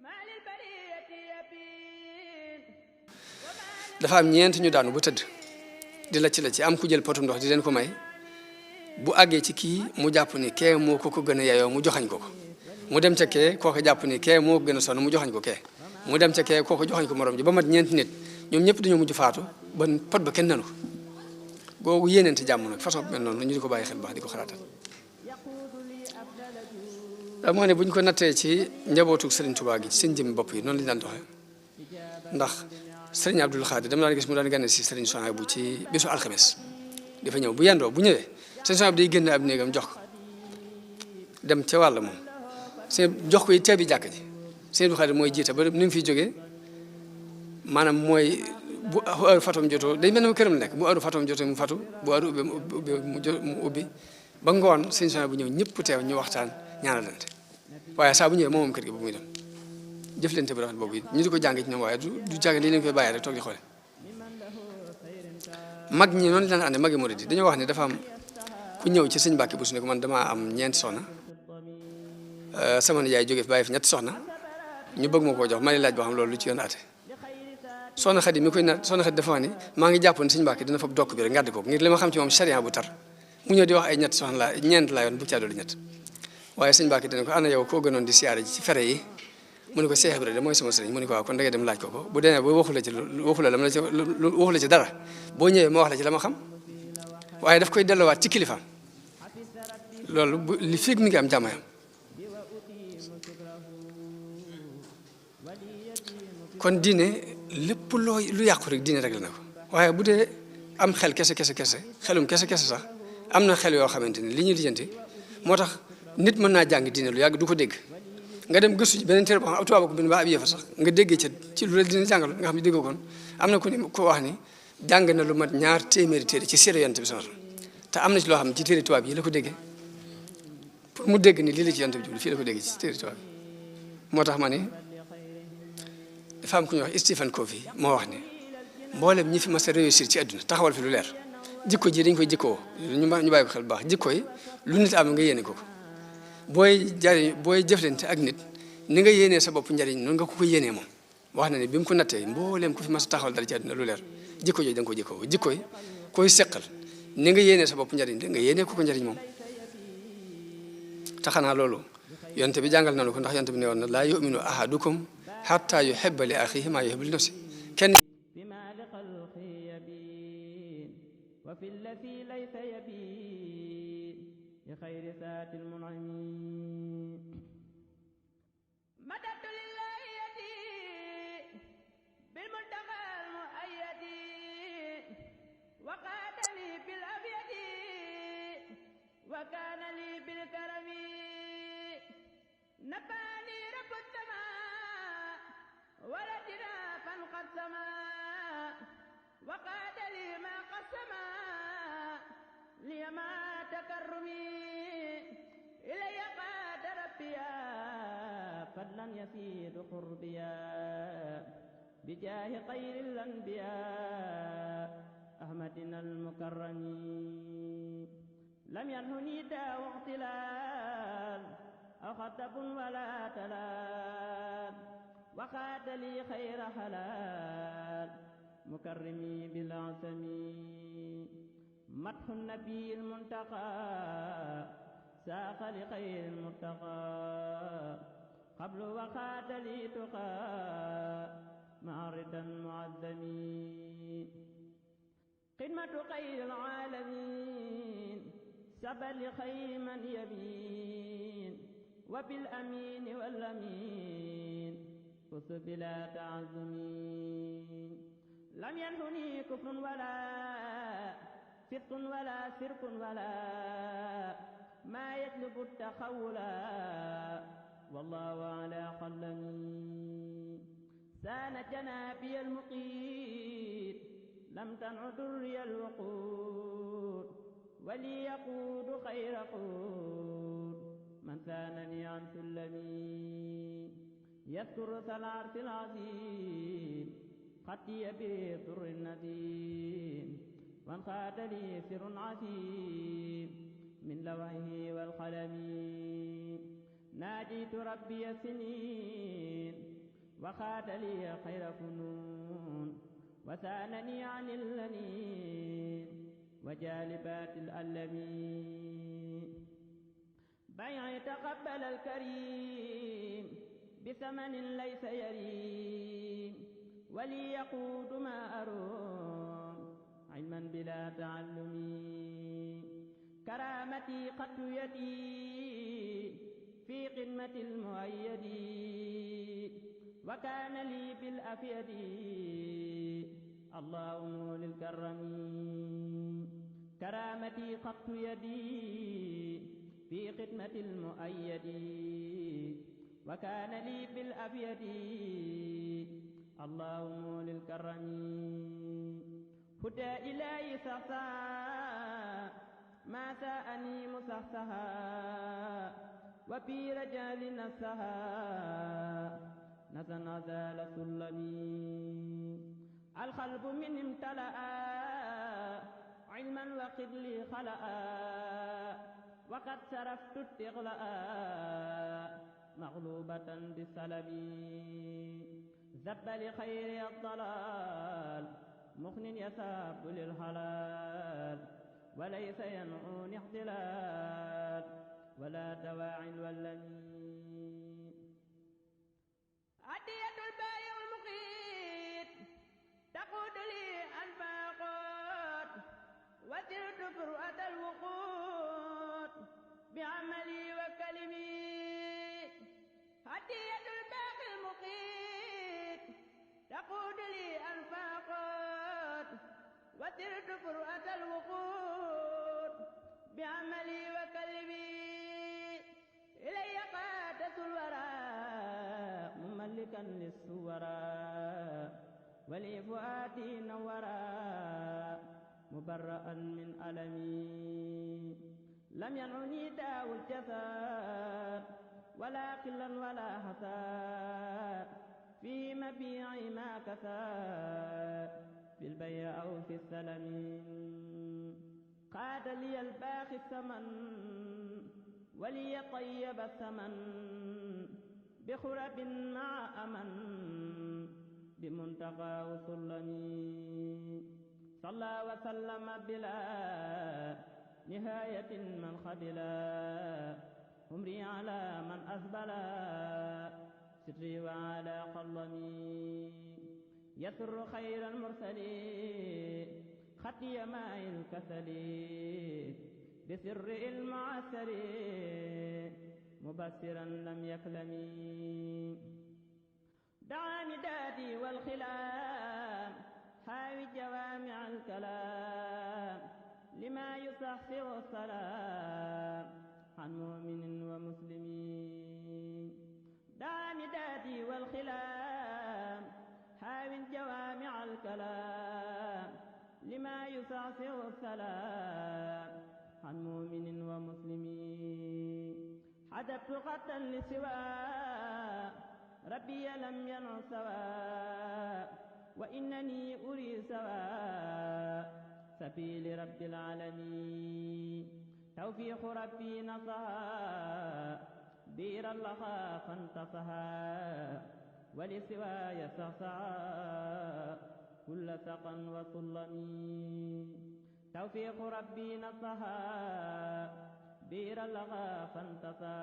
Speaker 2: ما للبرية يبين
Speaker 1: dafa am ñeent ñu daanu ba tëdd di la ci am ku jël potum ndox di leen ko may bu àggee ci kii mu jàpp ni kee moo ko gën a yeyoo mu joxañ ko mu dem ca kee kooku jàpp ni kee moo gën a sonn mu joxañ ko kee mu dem ca kee kooku joxañ ko morom ji ba mat ñeenti nit ñoom ñëpp dañoo mujj faatu ba pot ba kenn nanu ko googu yéeneente jàmm nag façon mel noonu ñu di ko bàyyi xel baax di ko xalaatal da moo ne bu ñu ko nattee ci njabootu Serigne Touba gi ci seen jëmmi bopp yi noonu lañu daan doxee ndax Serigne Abdoul Khadir dama daan gis mu daan gane si Serigne Souhaïbou bu ci bisu alxames dafa ñëw bu yendoo bu ñëwee Serigne Souhaïbou day génn ab néegam jox ko dem ca wàll moom jox ko teebi jàkk ji Serigne Abdoul Khadir mooy jiite ba ni mu fiy jógee maanaam mooy bu heure fatom jotoo day mel ne këram la nekk bu heure fatom jotoo mu fatu bu heure ubbi mu ubbi ba ngoon sëñ Sonia bu ñëw ñëpp teew ñu waxtaan ñaanalante waaye saa bu ñëwee moom kër gi bu muy dem jëflante bu rafet boobu it ñu di ko jàng ci ñoom waaye du jàng lii lañ koy bàyyi rek toog di xoole mag ñi noonu daan ànde magi murid yi dañoo wax ne dafa am ku ñëw ci sëñ Mbàkke bu su ne ko man damaa am ñeenti soxna sama nijaay jógee fi bàyyi fi ñetti soxna ñu bëgg ma koo jox ma laaj boo xam loolu lu ci yoon ate soxna Xadi mi koy na soxna Xadi dafa wax ni maa ngi jàppoon sëñ Mbàkke dina fab dokk bi rek ngàdd ko ngir li ma xam ci moom charia bu tar mu ñëw di wax ay ñett soxna laa ñeent laa yoon bu caa dolli ñett waaye sëñ Mbàkke dina ko ana yow koo gënoon di siyaare ji ci fere yi mu ne ko Cheikh Ibrahima mooy sama sëriñ mu ne ko waaw kon da ngay dem laaj ko bu demee ba waxu la ci dara boo ñëwee ma wax la ci la ma xam waaye daf koy delloowaat ci kilifaam loolu bu li fekk mi ngi am jàmmayam kon diine lépp lu yàqu rek diine rek la na ko waaye bu dee am xel kese xelum kese sax am na xel yoo xamante ni li ñuy lijjanti moo tax nit mën naa jàng diine lu yàgg du ko dégg nga dem gëstu ci beneen téere boo xam ab tubaab ko bind ba ab yëfa sax nga déggee ci lu la dina jàngal nga xam ne déggoo kon am na ko wax ni jàng na lu mat 200 téere ci siira Yonent bi sallallahu alayhi wasallam te am na ci loo xam ne ci téere tubaab yi la ko déggee pour mu dégg ni lii la ci Yonent bi jublu fii la ko déggee ci téere tubaab yi moo tax ma ni dafa am ku ñuy wax Stephen Covey moo wax ni mboolem ñi fi mas a réussir ci àdduna taxawal fi lu leer jikko ji dañ koy jikkoo ñu bàyyi ko xel bu baax jikko yi lu nit am nga yéene ko booy jëflante ak nit ni nga yéenee sa bopp njariñ noonu nga ko yéenee moom wax na ne bi mu ko nattee mbooleem ku fi mas a taxawal dara ci àdduna lu leer jikko jooju da nga ko jikkoo jikko yi koy seqal ni nga yéenee sa bopp njariñ de nga yéenee ko njariñ moom te xanaa loolu yonte bi jàngal nañu ko ndax yonte bi ne woon na laa yuminu ahadukum hatta yuhibba li axihi maa yuhibbu li nafsi kenn
Speaker 2: وفي الذي ليس يبين لخير ذات المنعمين مددت لله يدي بالمنتقى المؤيد وقاد لي بالأبيد وكان لي بالكرم نباني رب السماء ولدنا فانقد سماء وقاد لي ما قسما لي ما تكرمي إلي قاد ربيا فضلا يزيد قربيا بجاه خير الأنبياء أحمدنا المكرم لم ينهني داء اغتلال أو خطب ولا تلال وقاد لي خير حلال مكرمي بالعسم مدح النبي المنتقى ساق لخير المرتقى قبل وخات لي تقى مع رضا معظم خدمة خير العالمين سبل لخير من يبين وبالأمين والأمين فث بلا تعظم لم ينهني كفر ولا فسق ولا سرق ولا ما يطلب التخولا والله على قلمي سان جنابي المقيت لم تنع دري الوقود ولي يقود خير قود من ثانني عن سلمي يذكر ذا العرش العظيم خطي بضر النديم وانقاد لي سر عظيم من لوحه والقلم ناجيت ربي سنين وخاد لي خير فنون وسانني عن اللنين وجالبات الألمين بيعي تقبل الكريم بثمن ليس يريم ولي يقود ما أروم علما بلا تعلم كرامتي قد يدي في خدمة المؤيد وكان لي بالأفيد اللهم للكرم كرامتي قد يدي في خدمة المؤيد وكان لي بالأبيد اللهم للكرم هدى إلهي سعسا ما ساءني مسخسها وفي رجال نسها نسى نزال سلمي القلب من امتلأ علما وقد لي خلأ وقد سرفت استغلاء مغلوبة بالسلب زب لخير الضلال مخن يساب للحلال وليس ينعوني احتلال ولا دواع واللمين عدية البايع المقيت تقود لي أنفاقات وسرت فروة الوقود بعملي وكلمي عدية الباقي المقيت تقود لي أنفاقات وسرت فروة الوقود بعملي وكلمي إلي قادة الورى مملكا للصورى ولي فؤادي نورا مبرأ من ألمي لم ينعني داو الجسد ولا قلا ولا حساد في مبيع ما كساد في البيع أو في السلم قاد لي الباقي الثمن ولي طيب الثمن بخرب مع أمن بمنتقى وسلمي صلى وسلم بلا نهاية من خبلا أمري على من أسبلا ستري وعلى قلمي يسر خير المرسلين خطي ماء الكسل بسر المعسر مبصرا لم يكلمي دعاني دادي والخلام حاوي جوامع الكلام لما يصحصح السلام عن مؤمن ومسلمين دعاني دادي والخلام حاوي جوامع الكلام لما يصحصح السلام عن مؤمن ومسلمين حدثت قتا لسواه ربي لم ينع سواء وإنني أري سواء سبيل رب العالمين توفيق ربي نصها بير اللخا فانتصها ولسواي سعسعا كل سقا وسلمي توفيق ربي نصها بير اللغا فانتصا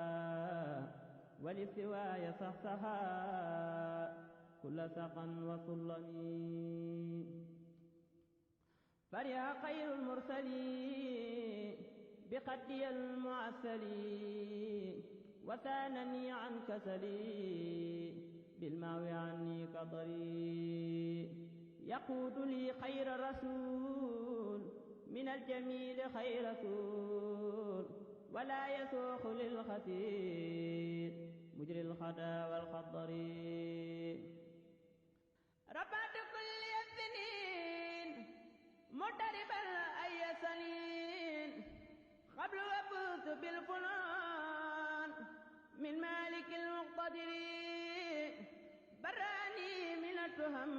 Speaker 2: ولسواي صحصها كل سقا وسلمي فريا خير المرسلين بقدي المعسلين وثانني عن كسلي بالماوي عني كضري يقود لي خير رسول من الجميل خير رسول ولا يسوق للخسير مجري الخدا والخضر ربعت كل السنين مدربا أي سنين قبل وفوت بالفنان من مالك المقتدر براني من التهم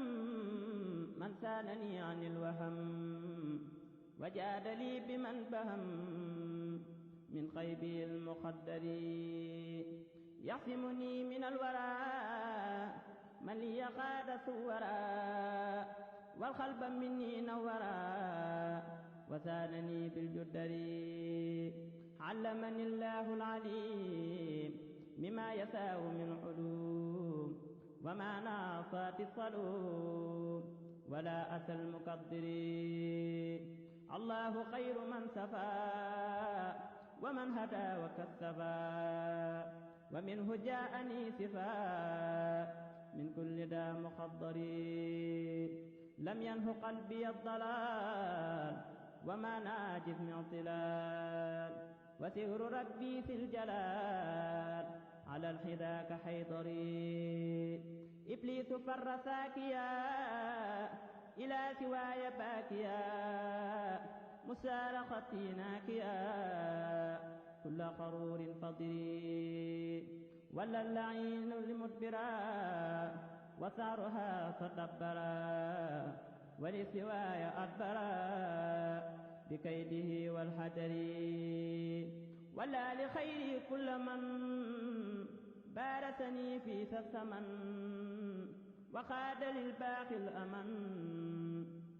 Speaker 2: من سانني عن الوهم وجاد لي بمن فهم من خيبي المخدر يعصمني من الورى من لي قاد صورا والقلب مني نورا وسانني بالجدر علمني الله العليم مما يساو من علوم وما ناصات الصلوب ولا أتى المقدر الله خير من سفى ومن هدى وكسبا ومنه جاءني سفاء من كل دا مخضر لم ينه قلبي الضلال وما ناجف من اعتلال وسهر ربي في الجلال على الحذا كحيضري إبليس فر ساكيا إلى سواي باكيا مسارقتي ناكيا كل قرور فضري ولا اللعين لمدبرا وثارها فدبرا ولسواي أدبرا بكيده والحجر ولا لخيري كل من بارسني في ثمن وخاد للباقي الأمن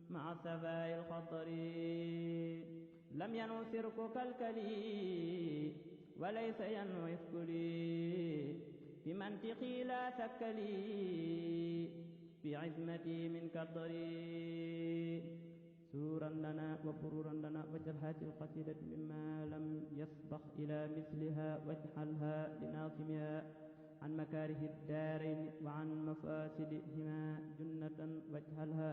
Speaker 2: مع السفاء الخطر لم ينصرك كالكلي وليس ينوفك لي بمنطقي لا تكلي بعزمتي من كالضري سرورا لنا وبرورا لنا واجعل هذه القصيدة مما لم يسبق إلى مثلها واجعلها لناظمها عن مكاره الدارين وعن مفاسدهما جنة واجعلها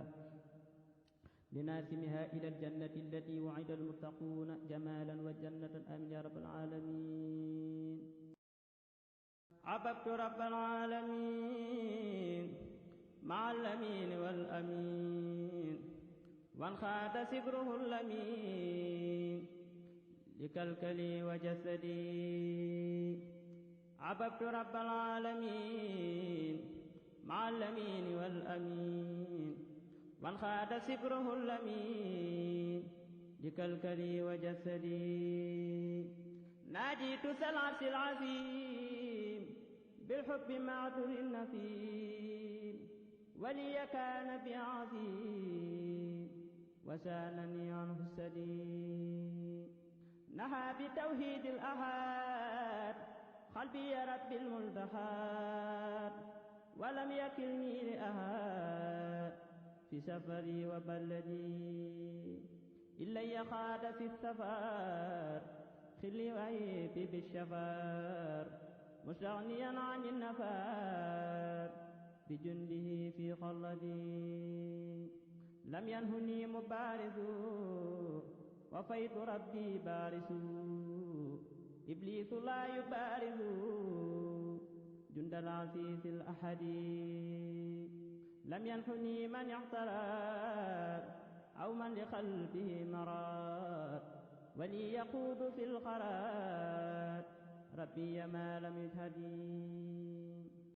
Speaker 2: لناسمها إلى الجنة التي وعد المتقون جمالا وجنة آمين يا رب العالمين. عبدت رب العالمين مع الأمين والأمين وانخاد سبره اللمين لكلكلي وجسدي. عبدت رب العالمين مع الأمين والأمين وانخاد سبره اللمين لكلكلي وجسدي. ناجيت سلعس العظيم بالحب معذر النفيم ولي كان بعظيم وسالني عنه السديد. نهى بتوحيد الأحد قلبي رب الملتحد ولم يكلني لأحد في سفري وبلدي. إلي خاد في السفر خلي وعيبي بالشفار مستغنيا عن النفار بجنده في خلدي. لم ينهني مبارز وفيت ربي بارس إبليس لا يبارز جند العزيز الأحد. لم ينحني من اعترار أو من لقلبه مرار ولي يقود في القرار ربي ما لم يجهدي.